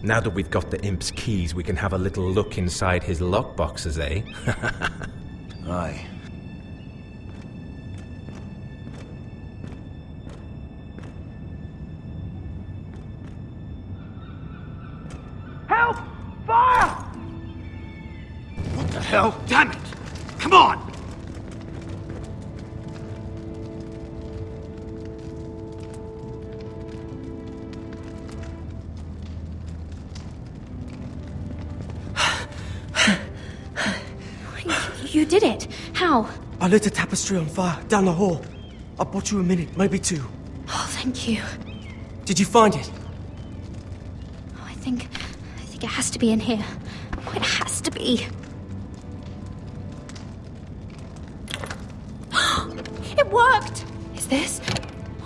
now that we've got the imp's keys, we can have a little look inside his lockboxes, eh? Aye. Help! Fire! What the hell? Damn it! Come on! You did it. How? I lit a tapestry on fire down the hall. I bought you a minute, maybe two. Oh, thank you. Did you find it? Oh, I think it has to be in here. Oh, it has to be. It worked! Is this?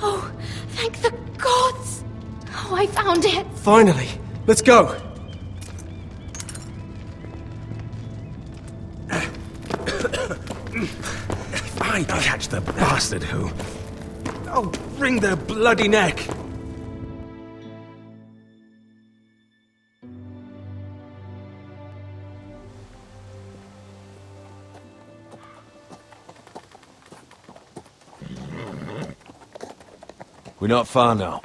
Oh, thank the gods! Oh, I found it! Finally! Let's go! If I catch the bastard who... I'll wring their bloody neck! We're not far now.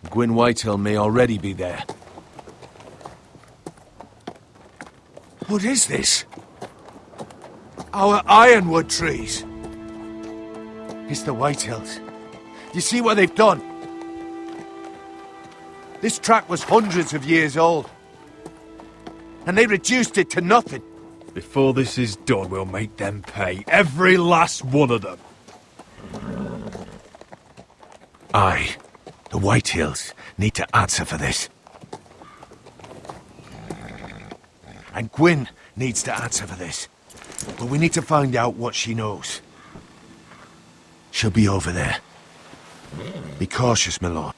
Gwyn Whitehill may already be there. What is this? Our ironwood trees! It's the Whitehills. You see what they've done? This track was hundreds of years old. And they reduced it to nothing. Before this is done, we'll make them pay. Every last one of them. Aye. The Whitehills need to answer for this. And Gwyn needs to answer for this. But we need to find out what she knows. She'll be over there. Be cautious, my lord.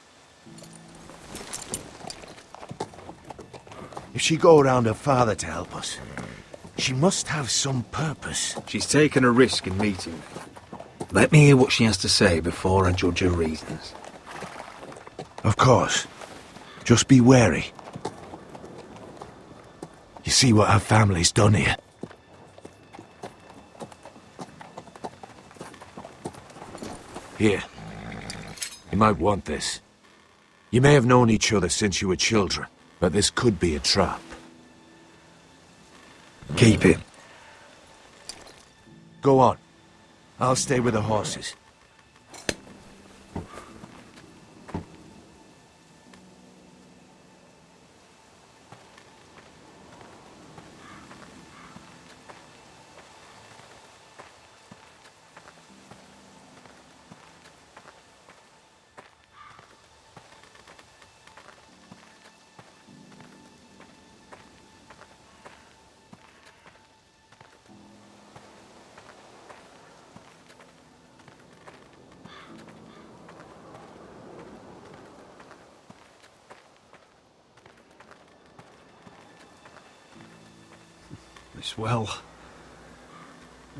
If she go around her father to help us, she must have some purpose. She's taken a risk in meeting me. Let me hear what she has to say before I judge her reasons. Of course. Just be wary. You see what our family's done here. Here. You might want this. You may have known each other since you were children, but this could be a trap. Keep it. Go on. I'll stay with the horses. This well.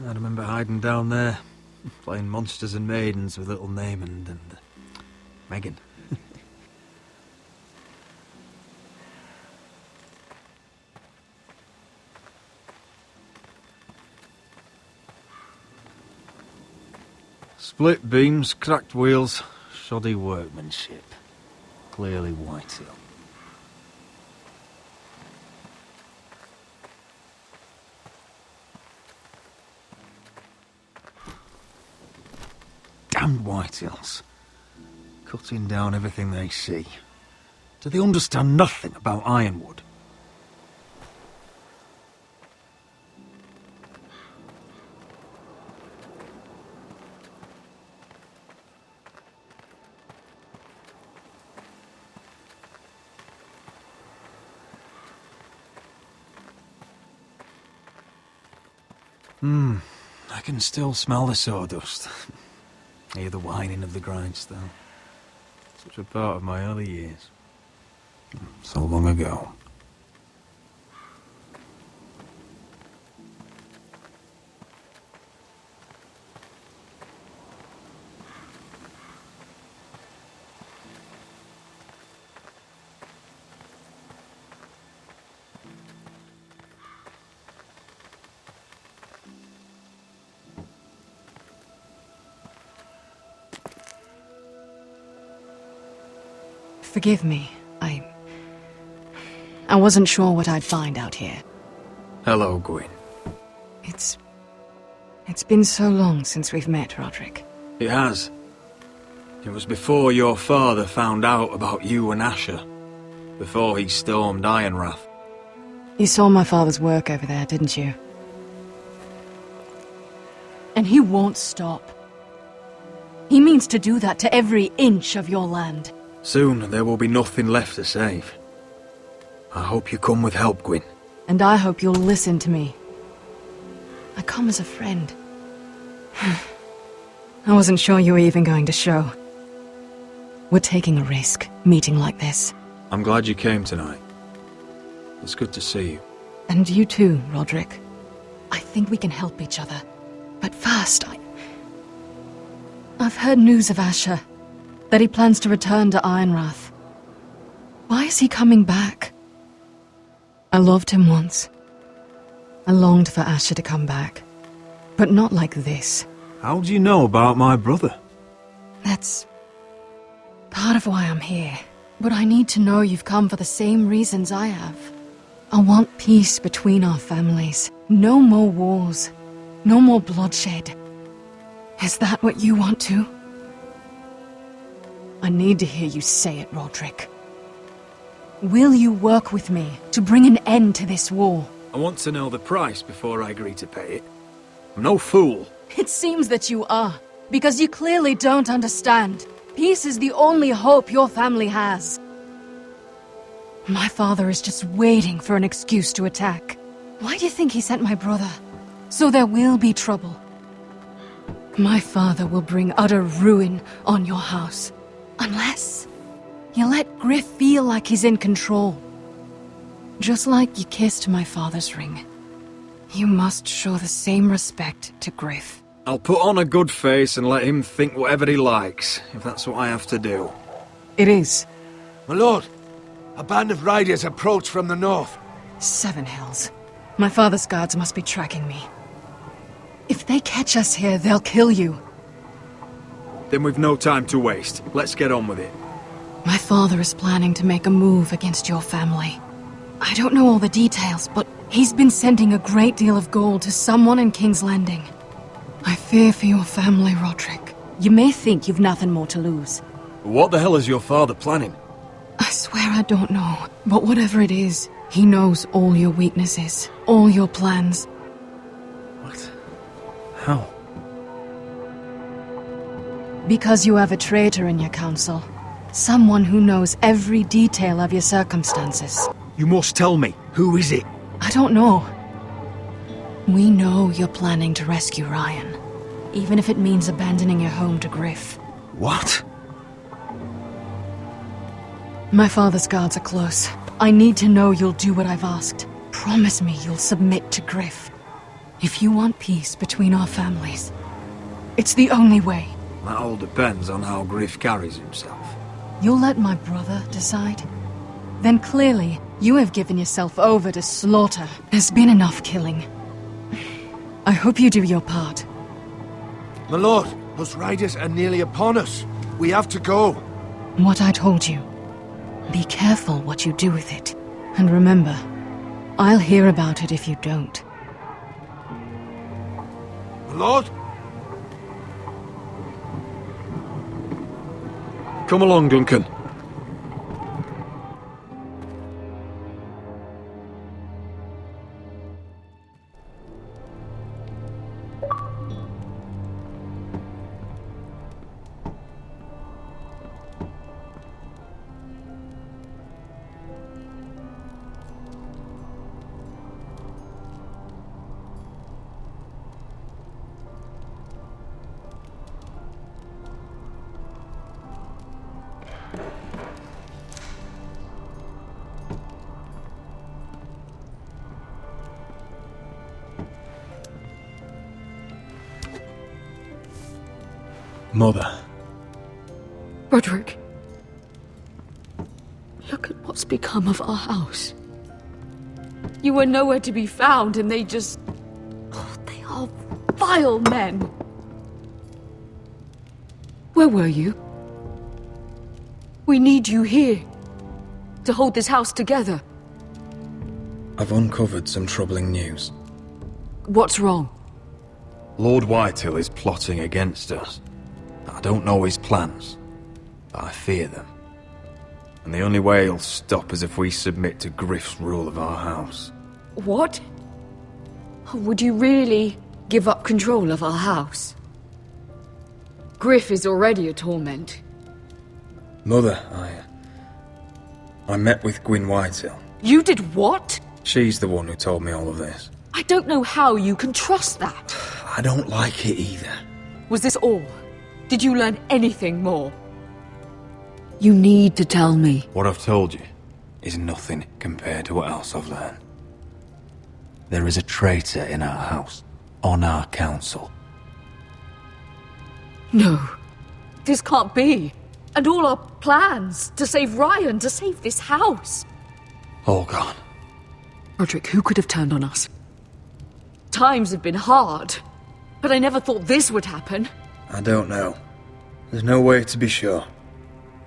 I remember hiding down there, playing monsters and maidens with little Naaman and Megan. Split beams, cracked wheels, shoddy workmanship. Clearly Whitehill. Damned Whitehills. Cutting down everything they see. Do they understand nothing about ironwood? I can still smell the sawdust. Hear the whining of the grindstone. Such a part of my early years. So long ago. Forgive me. I wasn't sure what I'd find out here. Hello, Gwyn. It's been so long since we've met, Roderick. It has. It was before your father found out about you and Asher. Before he stormed Ironrath. You saw my father's work over there, didn't you? And he won't stop. He means to do that to every inch of your land. Soon there will be nothing left to save. I hope you come with help, Gwyn. And I hope you'll listen to me. I come as a friend. I wasn't sure you were even going to show. We're taking a risk, meeting like this. I'm glad you came tonight. It's good to see you. And you too, Roderick. I think we can help each other. But first, I've heard news of Asher. That he plans to return to Ironrath. Why is he coming back? I loved him once. I longed for Asher to come back. But not like this. How do you know about my brother? That's part of why I'm here. But I need to know you've come for the same reasons I have. I want peace between our families. No more wars. No more bloodshed. Is that what you want too? I need to hear you say it, Roderick. Will you work with me to bring an end to this war? I want to know the price before I agree to pay it. I'm no fool. It seems that you are, because you clearly don't understand. Peace is the only hope your family has. My father is just waiting for an excuse to attack. Why do you think he sent my brother? So there will be trouble. My father will bring utter ruin on your house. Unless you let Griff feel like he's in control. Just like you kissed my father's ring. You must show the same respect to Griff. I'll put on a good face and let him think whatever he likes, if that's what I have to do. It is. My lord, a band of riders approach from the north. 7 hells. My father's guards must be tracking me. If they catch us here, they'll kill you. Then we've no time to waste. Let's get on with it. My father is planning to make a move against your family. I don't know all the details, but he's been sending a great deal of gold to someone in King's Landing. I fear for your family, Roderick. You may think you've nothing more to lose. What the hell is your father planning? I swear I don't know, but whatever it is, he knows all your weaknesses, all your plans. What? How? Because you have a traitor in your council. Someone who knows every detail of your circumstances. You must tell me. Who is it? I don't know. We know you're planning to rescue Ryan. Even if it means abandoning your home to Griff. What? My father's guards are close. I need to know you'll do what I've asked. Promise me you'll submit to Griff. If you want peace between our families, it's the only way. That all depends on how Griff carries himself. You'll let my brother decide? Then clearly, you have given yourself over to slaughter. There's been enough killing. I hope you do your part. My lord, those riders are nearly upon us. We have to go. What I told you. Be careful what you do with it. And remember, I'll hear about it if you don't. My lord? Come along, Duncan. Mother. Roderick. Look at what's become of our house. You were nowhere to be found, and they just... Oh, they are vile men. Where were you? We need you here. To hold this house together. I've uncovered some troubling news. What's wrong? Lord Whitehill is plotting against us. I don't know his plans, but I fear them. And the only way he'll stop is if we submit to Griff's rule of our house. What? Would you really give up control of our house? Griff is already a torment. Mother, I met with Gwyn Whitehill. You did what? She's the one who told me all of this. I don't know how you can trust that. I don't like it either. Was this all? Did you learn anything more? You need to tell me. What I've told you is nothing compared to what else I've learned. There is a traitor in our house, on our council. No. This can't be. And all our plans to save Ryan, to save this house. All gone. Roderick, who could have turned on us? Times have been hard, but I never thought this would happen. I don't know. There's no way to be sure.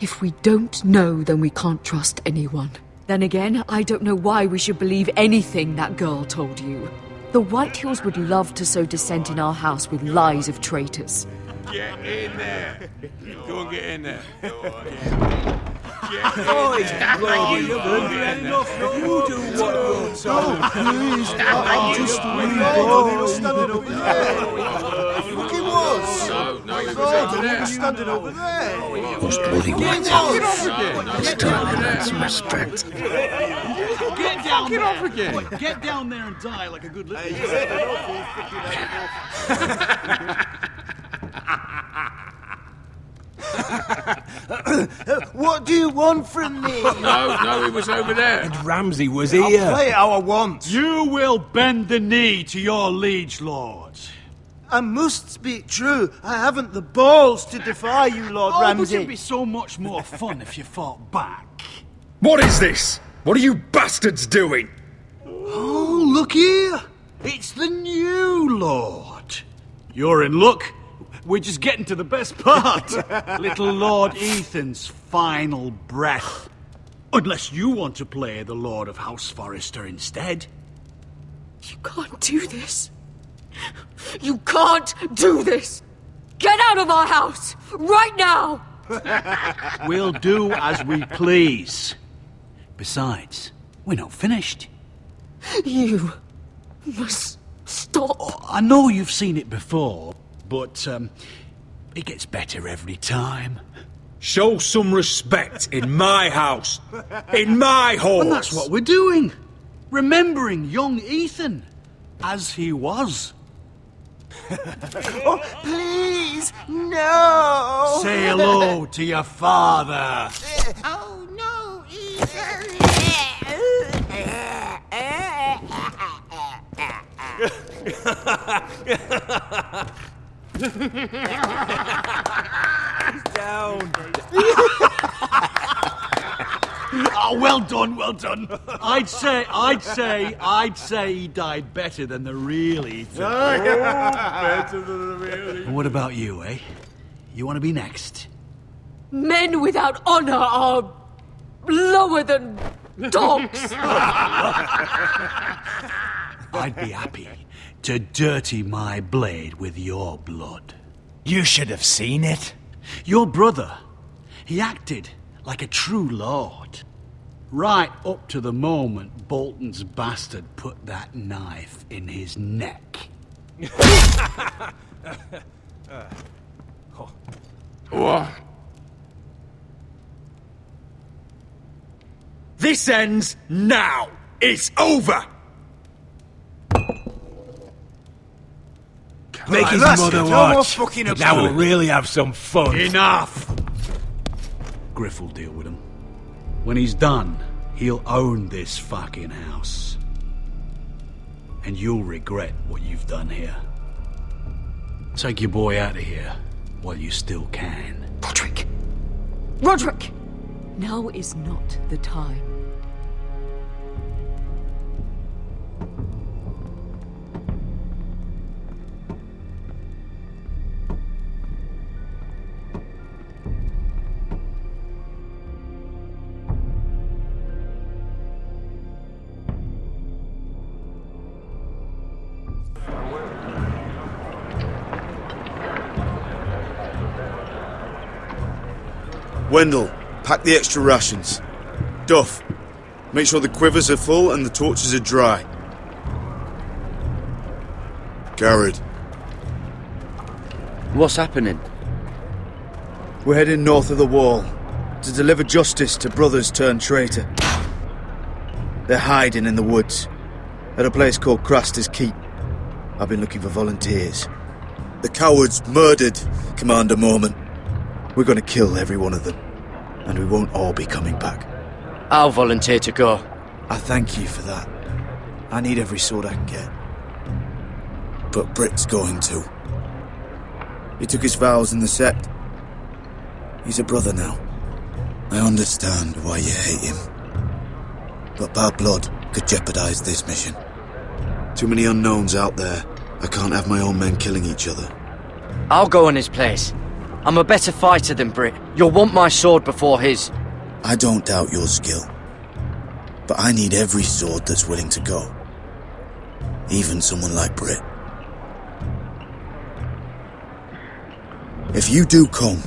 If we don't know, then we can't trust anyone. Then again, I don't know why we should believe anything that girl told you. The Whitehills would love to sow dissent in our house with lies of traitors. Get in there. Go and get in there. Standing over there. Those bloody Whitehills. It's time I learned some respect. Get down there. Get down there and die like a good little... What do you want from me? No, he was over there. And Ramsay was I'll here. play it how I want. You will bend the knee to your liege lord. I must speak true. I haven't the balls to defy you, Lord Ramsay. But it'd be so much more fun if you fought back. What is this? What are you bastards doing? Oh, look here. It's the new lord. You're in luck. We're just getting to the best part. Little Lord Ethan's final breath. Unless you want to play the Lord of House Forrester instead. You can't do this. You can't do this! Get out of our house! Right now! We'll do as we please. Besides, we're not finished. You must stop. Oh, I know you've seen it before, but it gets better every time. Show some respect in my house. In my hall. And that's what we're doing. Remembering young Ethan. As he was. Oh, please, no! Say hello to your father. Oh, no, Down. Oh, well done, well done. I'd say he died better than the real Ethan. Better than the real. What about you, eh? You want to be next? Men without honor are lower than dogs. I'd be happy to dirty my blade with your blood. You should have seen it. Your brother, he acted like a true lord. Right up to the moment Bolton's bastard put that knife in his neck. What? This ends now. It's over. Make his that's mother it. No more watch. fucking Now about we'll it. really have some fun. Enough! Griff will deal with him. When he's done, he'll own this fucking house. And you'll regret what you've done here. Take your boy out of here while you still can. Roderick! Roderick! Now is not the time. Wendell, pack the extra rations. Duff, make sure the quivers are full and the torches are dry. Garrett. What's happening? We're heading north of the wall to deliver justice to brothers turned traitor. They're hiding in the woods at a place called Craster's Keep. I've been looking for volunteers. The cowards murdered Commander Mormon. We're gonna kill every one of them, and we won't all be coming back. I'll volunteer to go. I thank you for that. I need every sword I can get. But Britt's going too. He took his vows in the Sept. He's a brother now. I understand why you hate him. But bad blood could jeopardize this mission. Too many unknowns out there. I can't have my own men killing each other. I'll go in his place. I'm a better fighter than Britt. You'll want my sword before his. I don't doubt your skill. But I need every sword that's willing to go. Even someone like Britt. If you do come,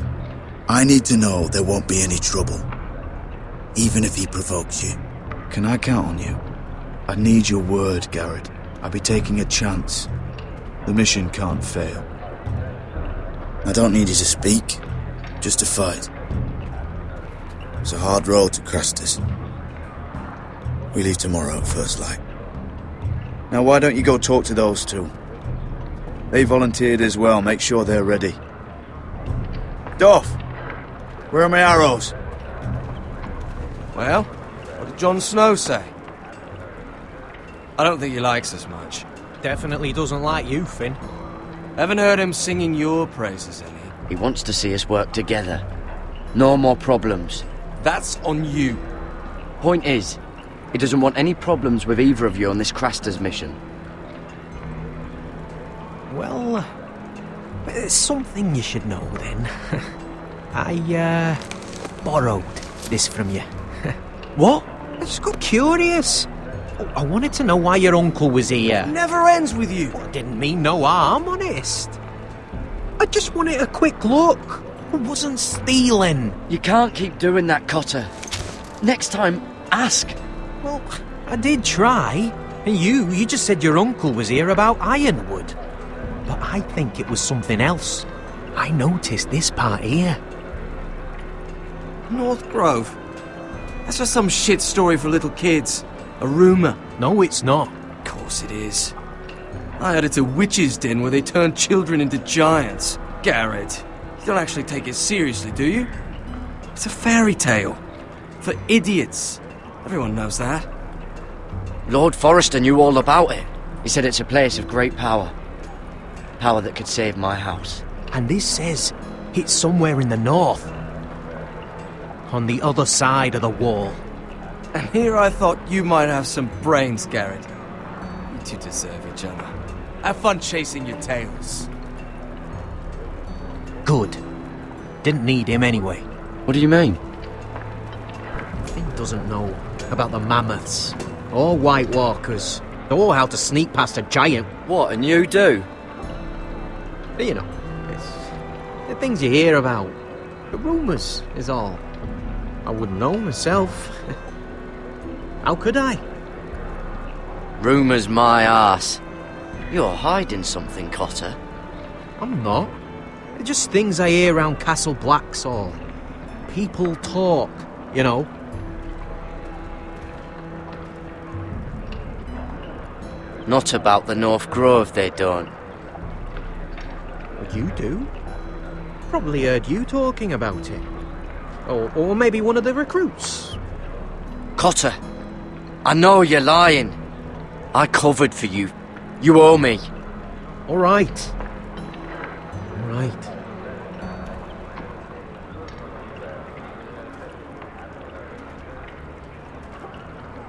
I need to know there won't be any trouble. Even if he provokes you. Can I count on you? I need your word, Garrett. I'll be taking a chance. The mission can't fail. I don't need you to speak, just to fight. It's a hard road to Crastus. We leave tomorrow at first light. Now why don't you go talk to those two? They volunteered as well, make sure they're ready. Duff! Where are my arrows? Well, what did Jon Snow say? I don't think he likes us much. Definitely doesn't like you, Finn. Haven't heard him singing your praises any. He wants to see us work together. No more problems. That's on you. Point is, he doesn't want any problems with either of you on this Crastus mission. Well, there's something you should know then. I borrowed this from you. What? I just got curious. I wanted to know why your uncle was here. Never ends with you. Well, I didn't mean no harm, honest. I just wanted a quick look. I wasn't stealing. You can't keep doing that, Cotter. Next time, ask. Well, I did try. And you just said your uncle was here about Ironwood. But I think it was something else. I noticed this part here. North Grove? That's just some shit story for little kids. A rumour. No, it's not. Of course it is. I heard it's a witch's den where they turn children into giants. Garrett, you don't actually take it seriously, do you? It's a fairy tale. For idiots. Everyone knows that. Lord Forrester knew all about it. He said it's a place of great power. Power that could save my house. And this says it's somewhere in the north. On the other side of the wall. And here I thought you might have some brains, Garrett. You two deserve each other. Have fun chasing your tails. Good. Didn't need him anyway. What do you mean? Finn doesn't know about the mammoths, or White Walkers, or how to sneak past a giant. What, and you do? You know, it's the things you hear about. The rumours is all. I wouldn't know myself. How could I? Rumours my arse. You're hiding something, Cotter. I'm not. They're just things I hear around Castle Black's all. People talk, you know. Not about the North Grove, they don't. Well, you do. Probably heard you talking about it. Or maybe one of the recruits. Cotter, I know you're lying. I covered for you. You owe me. All right. All right.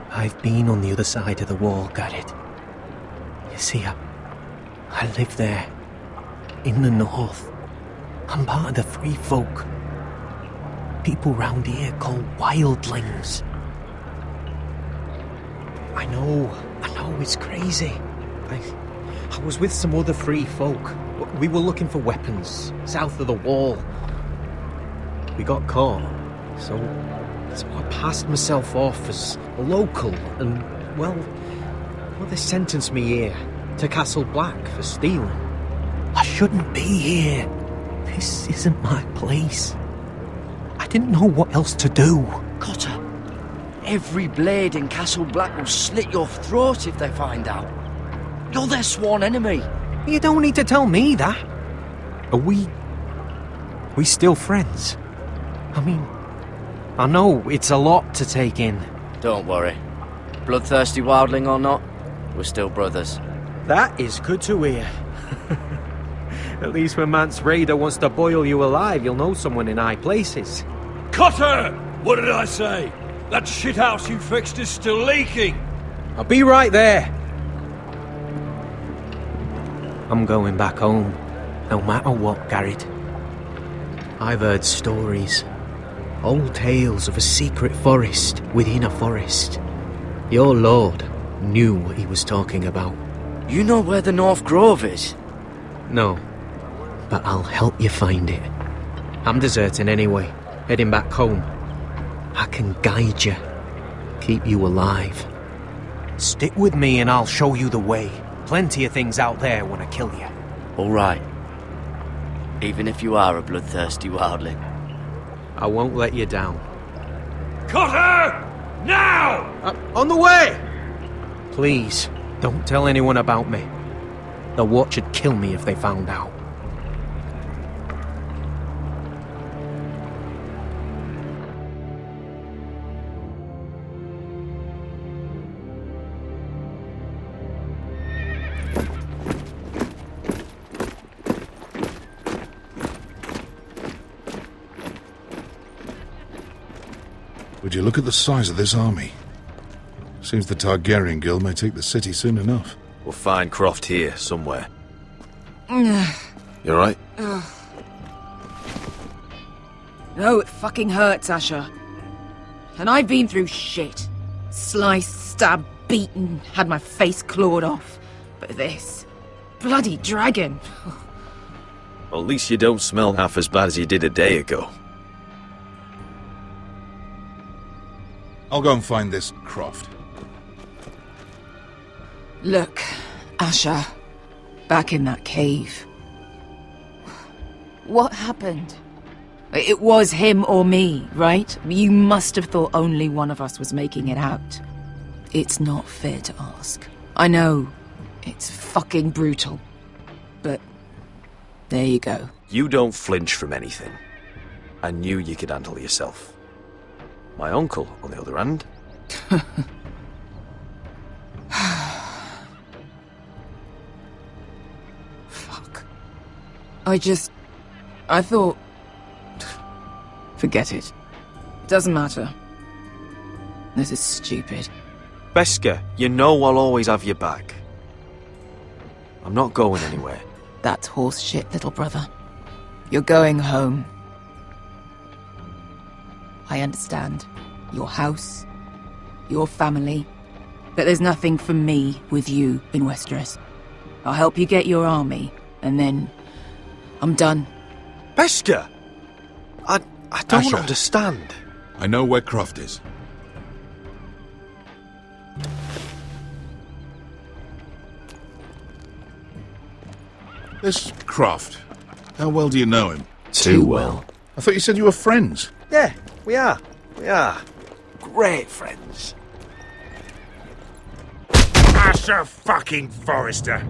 I've been on the other side of the wall, Garrett. You see, I live there. In the north. I'm part of the free folk. People round here call wildlings. I know, it's crazy. I was with some other free folk. We were looking for weapons, south of the wall. We got caught, so I passed myself off as a local, and, well, they sentenced me here, to Castle Black, for stealing. I shouldn't be here. This isn't my place. I didn't know what else to do. Cotter, every blade in Castle Black will slit your throat if they find out. You're their sworn enemy. You don't need to tell me that. Are we still friends? I mean, I know it's a lot to take in. Don't worry. Bloodthirsty wildling or not, we're still brothers. That is good to hear. At least when Mance Raider wants to boil you alive, you'll know someone in high places. Cutter! What did I say? That shithouse you fixed is still leaking! I'll be right there. I'm going back home, no matter what, Garrett. I've heard stories. Old tales of a secret forest within a forest. Your lord knew what he was talking about. You know where the North Grove is? No, but I'll help you find it. I'm deserting anyway, heading back home. I can guide you, keep you alive. Stick with me and I'll show you the way. Plenty of things out there want to kill you. All right. Even if you are a bloodthirsty wildling. I won't let you down. Cutter! Now! On the way! Please, don't tell anyone about me. The Watch would kill me if they found out. Would you look at the size of this army? Seems the Targaryen Guild may take the city soon enough. We'll find Croft here, somewhere. No, You alright? it fucking hurts, Asher. And I've been through shit. Sliced, stabbed, beaten, had my face clawed off. But this... bloody dragon. Well, at least you don't smell half as bad as you did a day ago. I'll go and find this Croft. Look, Asher. Back in that cave. What happened? It was him or me, right? You must have thought only one of us was making it out. It's not fair to ask. I know. It's fucking brutal. But... there you go. You don't flinch from anything. I knew you could handle yourself. My uncle, on the other hand... Fuck. I thought... Forget it. It doesn't matter. This is stupid. Beskha, you know I'll always have your back. I'm not going anywhere. That's horse shit, little brother. You're going home. I understand. Your house, your family. But there's nothing for me with you in Westeros. I'll help you get your army, and then I'm done. Beskha! I don't Asher. understand. I know where Croft is. This Croft, how well do you know him? Too well. I thought you said you were friends. Yeah, we are. We are. Great friends. Asher fucking Forrester.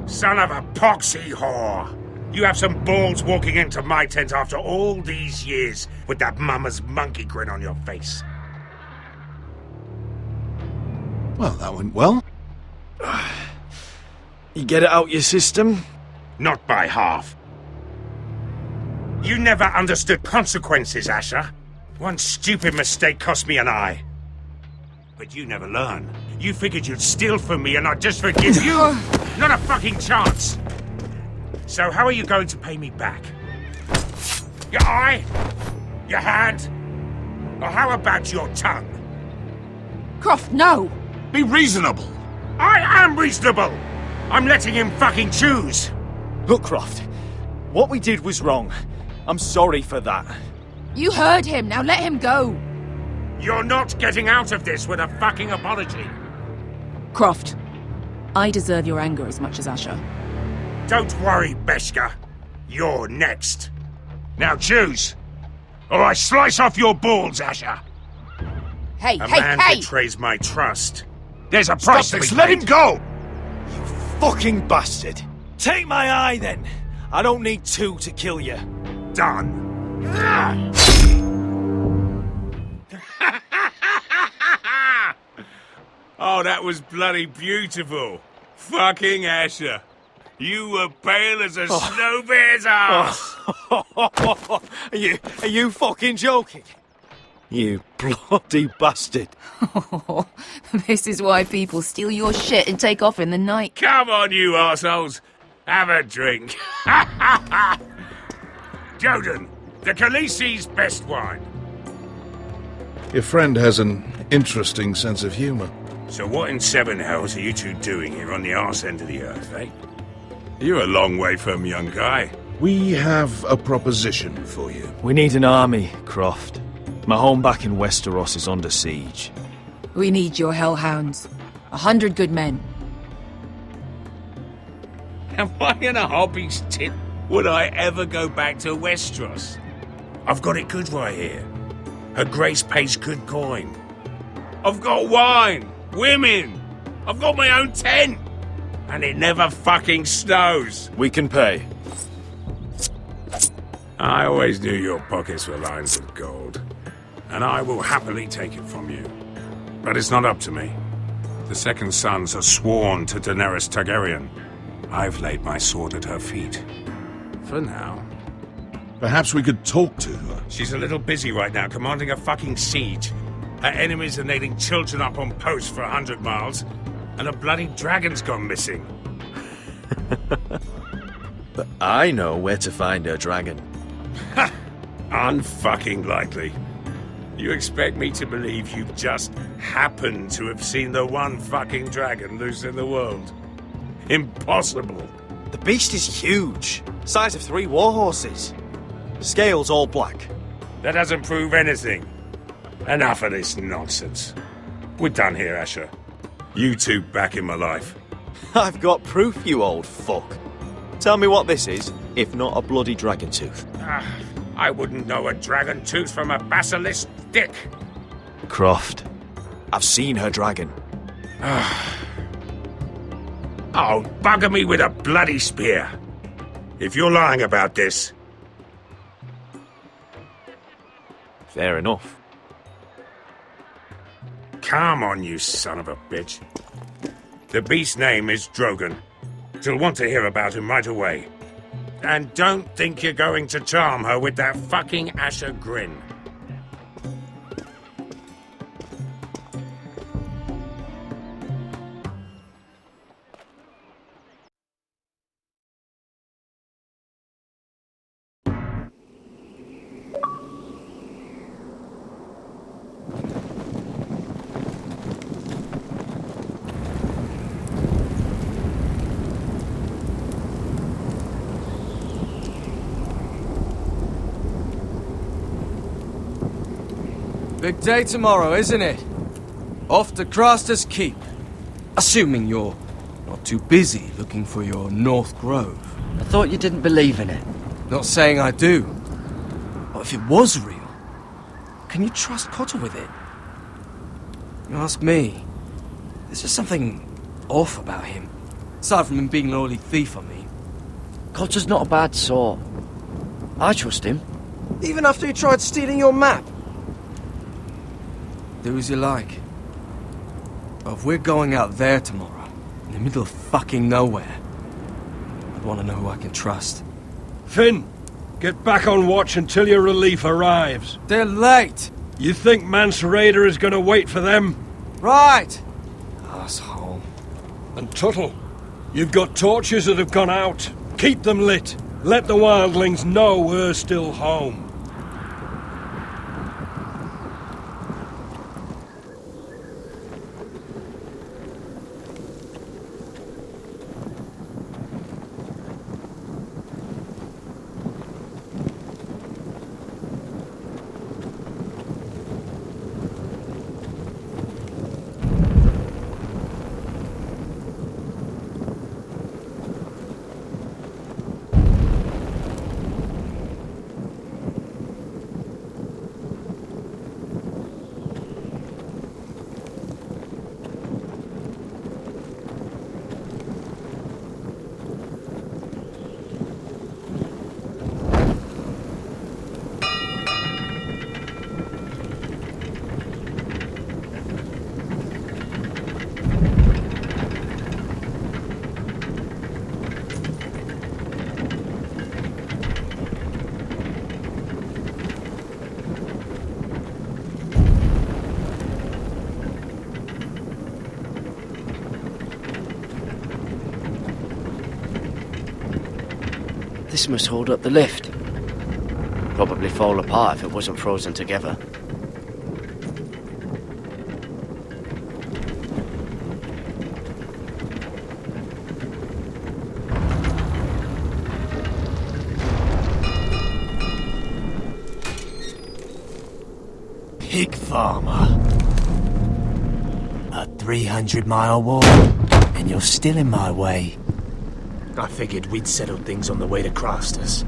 Son of a poxy whore. You have some balls walking into my tent after all these years with that mama's monkey grin on your face. Well, that went well. You get it out your system? Not by half. You never understood consequences, Asher. One stupid mistake cost me an eye. But you never learn. You figured you'd steal from me and I'd just forgive you? Not a fucking chance! So how are you going to pay me back? Your eye? Your hand? Or how about your tongue? Croft, no! Be reasonable! I am reasonable! I'm letting him fucking choose! Look, Croft, what we did was wrong. I'm sorry for that. You heard him, now let him go! You're not getting out of this with a fucking apology! Croft, I deserve your anger as much as Asher. Don't worry, Beskha. You're next. Now choose, or I slice off your balls, Asher. Hey, A man betrays my trust. There's a price to be paid. Let him go! You fucking bastard! Take my eye, then! I don't need two to kill you. Done. Oh, that was bloody beautiful. Fucking Asher. You were pale as a snow bear's ass. Are you fucking joking? You bloody bastard. This is why people steal your shit and take off in the night. Come on, you arseholes. Have a drink. Joden, the Khaleesi's best wine. Your friend has an interesting sense of humor. So what in seven hells are you two doing here on the arse end of the earth, eh? You're a long way from, young guy. We have a proposition for you. We need an army, Croft. My home back in Westeros is under siege. We need your hellhounds. 100 good men. Am I in a hobby's tit? Would I ever go back to Westeros? I've got it good right here. Her Grace pays good coin. I've got wine, women. I've got my own tent. And it never fucking snows. We can pay. I always knew your pockets were lined with gold. And I will happily take it from you. But it's not up to me. The Second Sons are sworn to Daenerys Targaryen. I've laid my sword at her feet. For now. Perhaps we could talk to her. She's a little busy right now, commanding a fucking siege. Her enemies are nailing children up on posts for 100 miles, and a bloody dragon's gone missing. But I know where to find her dragon. Ha! Unfucking likely. You expect me to believe you just happened to have seen the one fucking dragon loose in the world? Impossible. The beast is huge. Size of 3 warhorses. Scales all black. That doesn't prove anything. Enough of this nonsense. We're done here, Asher. You two back in my life. I've got proof, you old fuck. Tell me what this is, if not a bloody dragon tooth. I wouldn't know a dragon tooth from a basilisk dick. Croft, I've seen her dragon. Oh, bugger me with a bloody spear. If you're lying about this... Fair enough. Come on, you son of a bitch. The beast's name is Drogon. She'll want to hear about him right away. And don't think you're going to charm her with that fucking Asher grin. Big day tomorrow, isn't it? Off to Craster's Keep. Assuming you're not too busy looking for your North Grove. I thought you didn't believe in it. Not saying I do. But if it was real, can you trust Cotter with it? You ask me, there's just something off about him. Aside from him being an oily thief, I mean. Cotter's not a bad sort. I trust him. Even after he tried stealing your map? Do as you like. But if we're going out there tomorrow, in the middle of fucking nowhere, I'd want to know who I can trust. Finn, get back on watch until your relief arrives. They're late! You think Mance Rayder is going to wait for them? Right! Asshole. And Tuttle, you've got torches that have gone out. Keep them lit. Let the wildlings know we're still home. This must hold up the lift. Probably fall apart if it wasn't frozen together. Pig farmer. A 300-mile walk, and you're still in my way. I figured we'd settled things on the way to Crosters,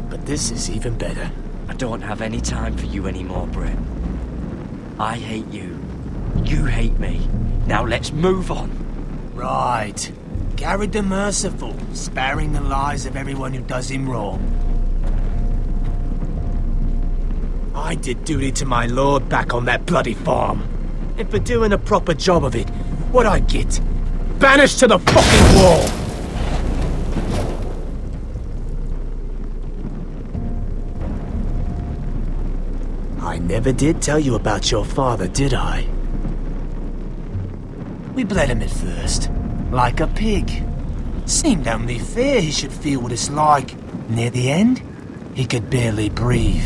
but this is even better. I don't have any time for you anymore, Brett. I hate you. You hate me. Now let's move on. Right. Garrett the Merciful, sparing the lives of everyone who does him wrong. I did duty to my lord back on that bloody farm. And for doing a proper job of it, what'd I get? Banished to the fucking wall! I never did tell you about your father, did I? We bled him at first, like a pig. Seemed only fair he should feel what it's like. Near the end, he could barely breathe.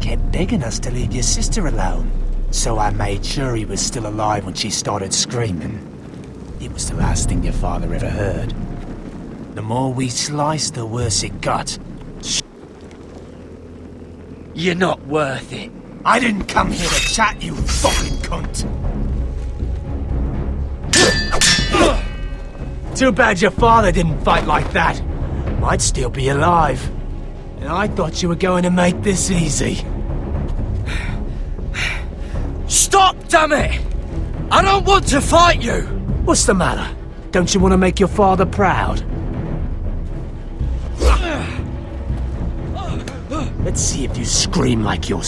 Kept begging us to leave your sister alone, so I made sure he was still alive when she started screaming. It was the last thing your father ever heard. The more we sliced, the worse it got. You're not worth it. I didn't come here to chat, you fucking cunt! Too bad your father didn't fight like that. Might still be alive. And I thought you were going to make this easy. Stop, damn it! I don't want to fight you! What's the matter? Don't you want to make your father proud? Let's see if you scream like you're...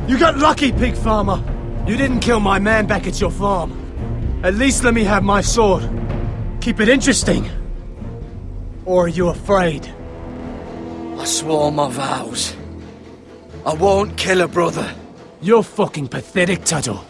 You got lucky, pig farmer. You didn't kill my man back at your farm. At least let me have my sword. Keep it interesting. Or are you afraid? I swore my vows. I won't kill a brother. You're fucking pathetic, Tuttle.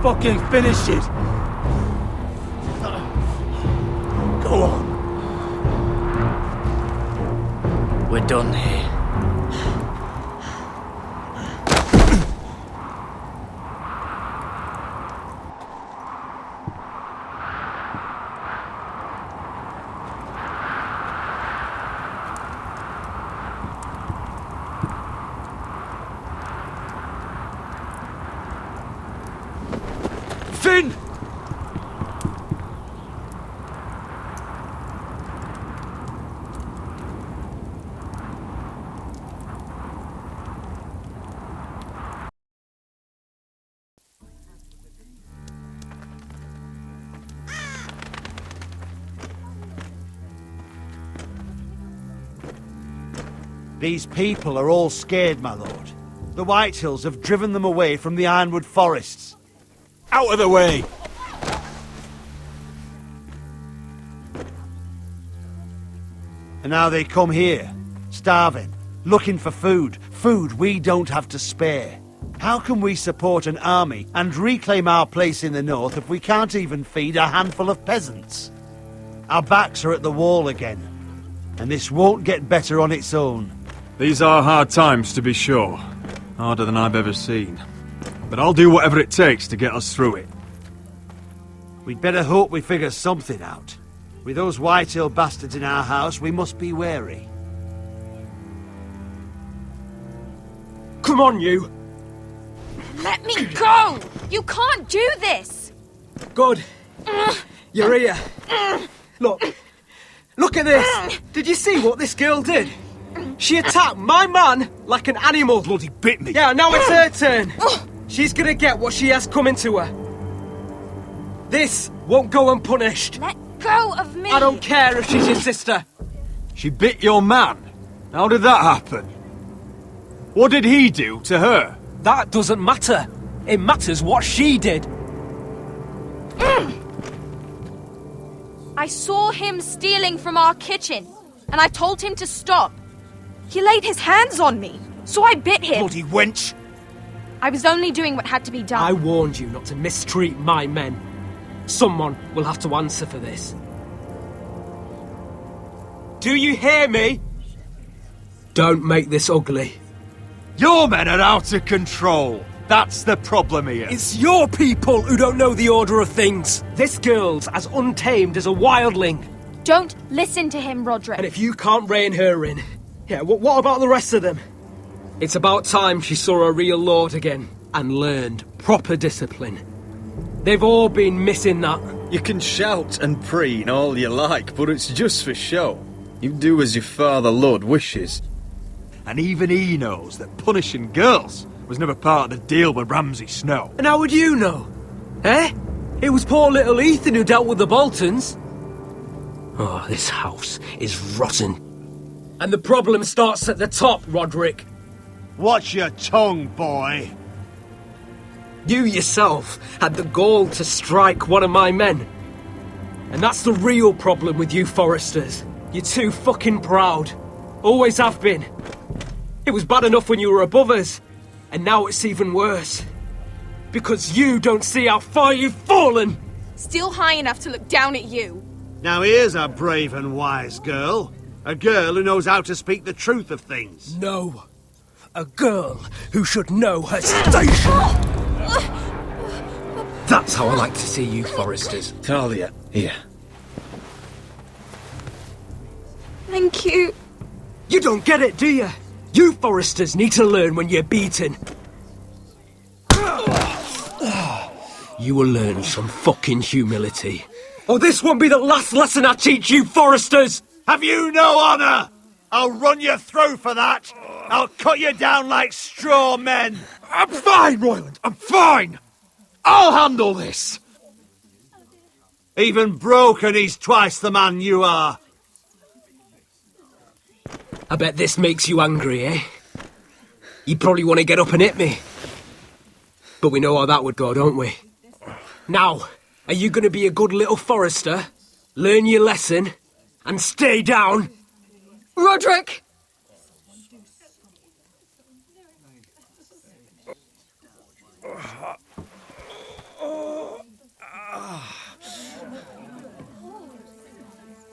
Fucking finish it! Go on. We're done here. Finn! These people are all scared, my lord. The Whitehills have driven them away from the Ironwood forests. Out of the way! And now they come here, starving, looking for food. Food we don't have to spare. How can we support an army and reclaim our place in the north if we can't even feed a handful of peasants? Our backs are at the wall again, and this won't get better on its own. These are hard times, to be sure. Harder than I've ever seen. But I'll do whatever it takes to get us through it. We'd better hope we figure something out. With those Whitetail bastards in our house, we must be wary. Come on, you! Let me go! You can't do this! Good. You're here. Look. Look at this! Did you see what this girl did? She attacked my man like an animal. Bloody bit me. Yeah, now it's her turn. She's gonna get what she has coming to her. This won't go unpunished. Let go of me! I don't care if she's your sister. She bit your man? How did that happen? What did he do to her? That doesn't matter. It matters what she did. I saw him stealing from our kitchen, and I told him to stop. He laid his hands on me, so I bit him. Bloody wench! I was only doing what had to be done. I warned you not to mistreat my men. Someone will have to answer for this. Do you hear me? Don't make this ugly. Your men are out of control. That's the problem here. It's your people who don't know the order of things. This girl's as untamed as a wildling. Don't listen to him, Roderick. And if you can't rein her in, yeah, what about the rest of them? It's about time she saw a real lord again and learned proper discipline. They've all been missing that. You can shout and preen all you like, but it's just for show. You do as your father Lord wishes. And even he knows that punishing girls was never part of the deal with Ramsay Snow. And how would you know? Eh? It was poor little Ethan who dealt with the Boltons. Oh, this house is rotten. And the problem starts at the top, Roderick. Watch your tongue, boy. You yourself had the gall to strike one of my men. And that's the real problem with you Forresters. You're too fucking proud. Always have been. It was bad enough when you were above us. And now it's even worse. Because you don't see how far you've fallen! Still high enough to look down at you. Now here's a brave and wise girl. A girl who knows how to speak the truth of things. No. A girl who should know her station. That's how I like to see you, Forresters. Talia, here. Thank you. You don't get it, do you? You Forresters need to learn when you're beaten. You will learn some fucking humility. Or this won't be the last lesson I teach you, Forresters! Have you no honour? I'll run your throat for that. I'll cut you down like straw men. I'm fine, Royland. I'm fine. I'll handle this. Even broken, he's twice the man you are. I bet this makes you angry, eh? You probably want to get up and hit me. But we know how that would go, don't we? Now, are you going to be a good little Forrester, learn your lesson, and stay down? Roderick!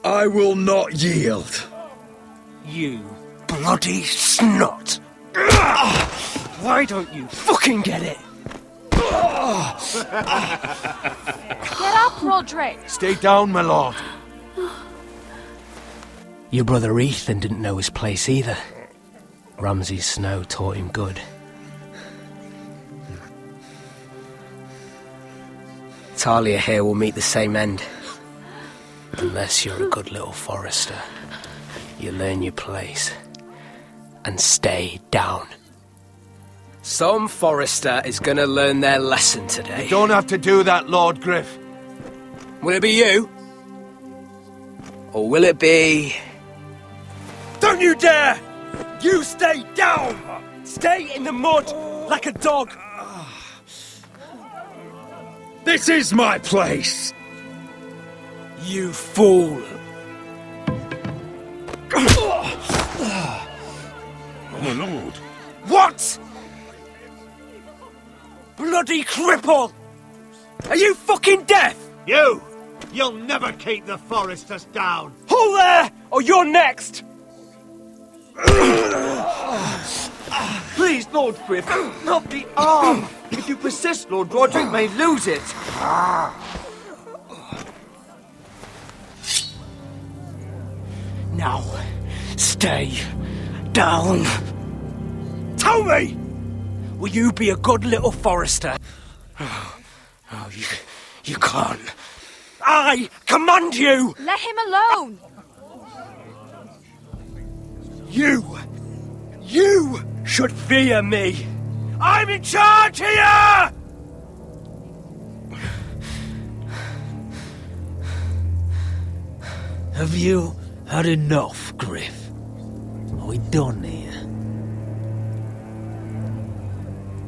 I will not yield. You bloody snot! Why don't you fucking get it? Get up, Roderick! Stay down, my lord. Your brother Ethan didn't know his place either. Ramsay Snow taught him good. Talia here will meet the same end. Unless you're a good little Forrester. You learn your place. And stay down. Some Forrester is gonna learn their lesson today. You don't have to do that, Lord Griff. Will it be you? Or will it be... Don't you dare! You stay down! Stay in the mud, like a dog! This is my place! You fool! Oh, my lord. What? bloody cripple! Are you fucking deaf? You'll never keep the Foresters down! Hold there, or you're next! Please, Lord Griff, not the arm! If you persist, Lord Roderick may lose it! Now, stay down. Tell me! Will you be a good little Forester? Oh, you can't. I command you! Let him alone! You should fear me! I'm in charge here! Have you had enough, Griff? Are we done here?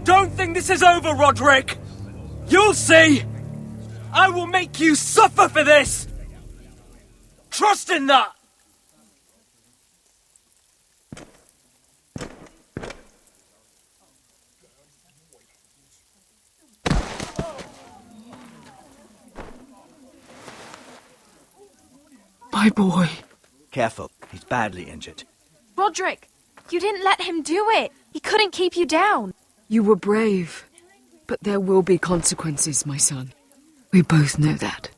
Don't think this is over, Roderick! You'll see! I will make you suffer for this! Trust in that! My boy. Careful, he's badly injured. Roderick, you didn't let him do it. He couldn't keep you down. You were brave, but there will be consequences, my son. We both know that.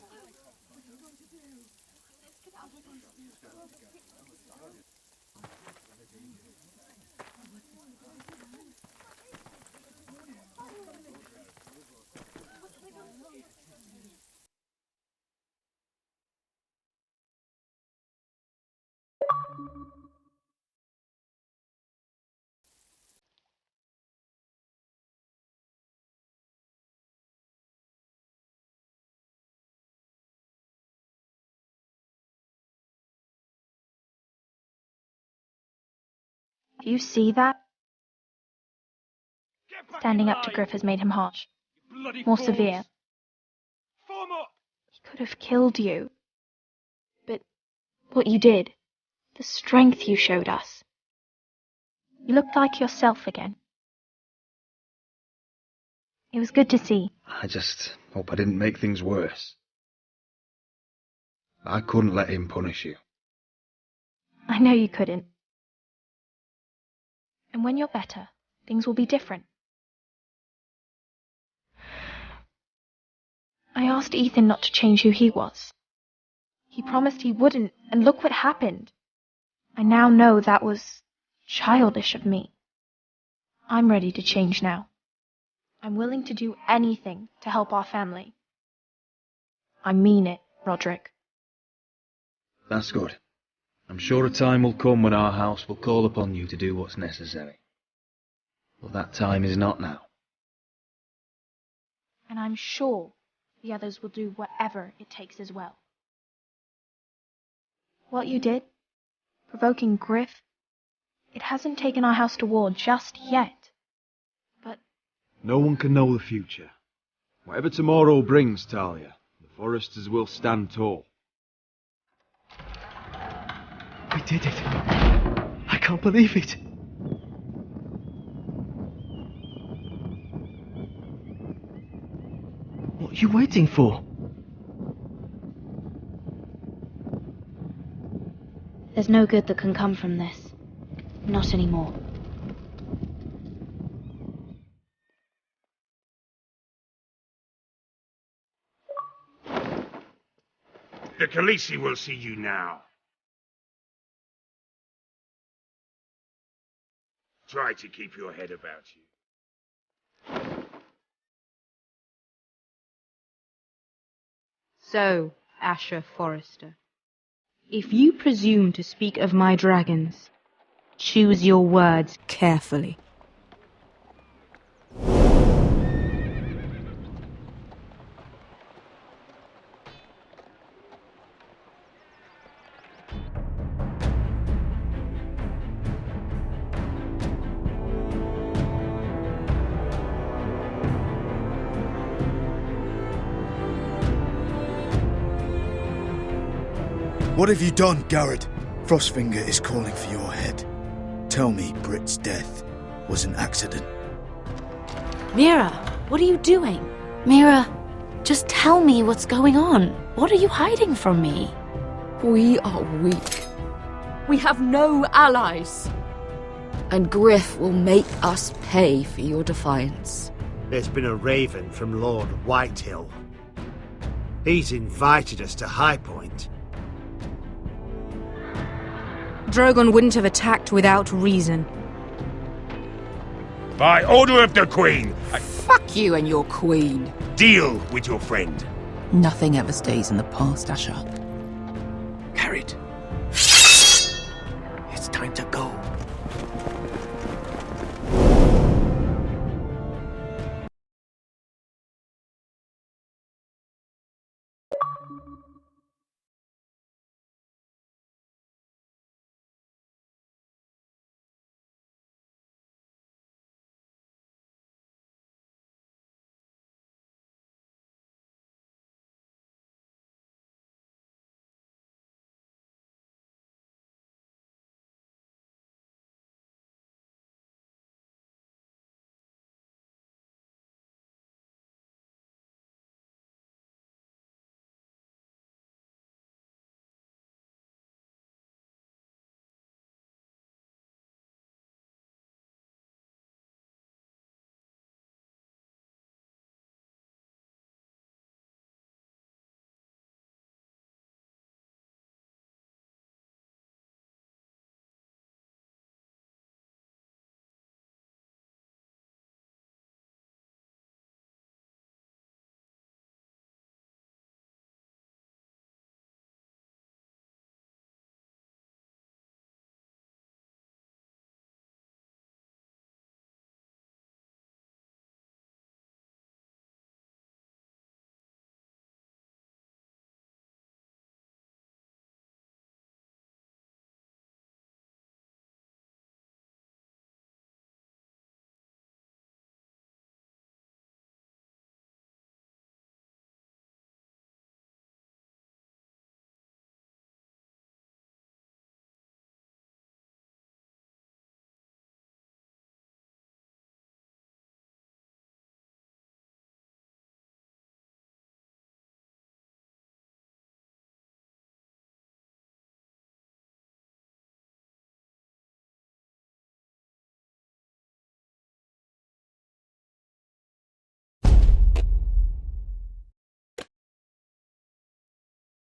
Do you see that? Standing up to Griff has made him harsh. More severe. He could have killed you. But what you did, the strength you showed us. You looked like yourself again. It was good to see. I just hope I didn't make things worse. I couldn't let him punish you. I know you couldn't. And when you're better, things will be different. I asked Ethan not to change who he was. He promised he wouldn't, and look what happened. I now know that was childish of me. I'm ready to change now. I'm willing to do anything to help our family. I mean it, Roderick. That's good. I'm sure a time will come when our house will call upon you to do what's necessary. But that time is not now. And I'm sure the others will do whatever it takes as well. What you did, provoking Griff, it hasn't taken our house to war just yet. But no one can know the future. Whatever tomorrow brings, Talia, the Foresters will stand tall. We did it. I can't believe it. What are you waiting for? there's no good that can come from this. Not anymore. The Khaleesi will see you now. Try to keep your head about you. So, Asher Forrester, if you presume to speak of my dragons, choose your words carefully. What have you done, Garrett? Frostfinger is calling for your head. Tell me Britt's death was an accident. Mira, What are you doing? Mira, just tell me what's going on. What are you hiding from me? We are weak. We have no allies. And Griff will make us pay for your defiance. There's been a raven from Lord Whitehill. He's invited us to High Point. Drogon wouldn't have attacked without reason. By order of the Queen, Fuck you and your queen. deal with your friend. Nothing ever stays in the past, Asher. Carried. It's time to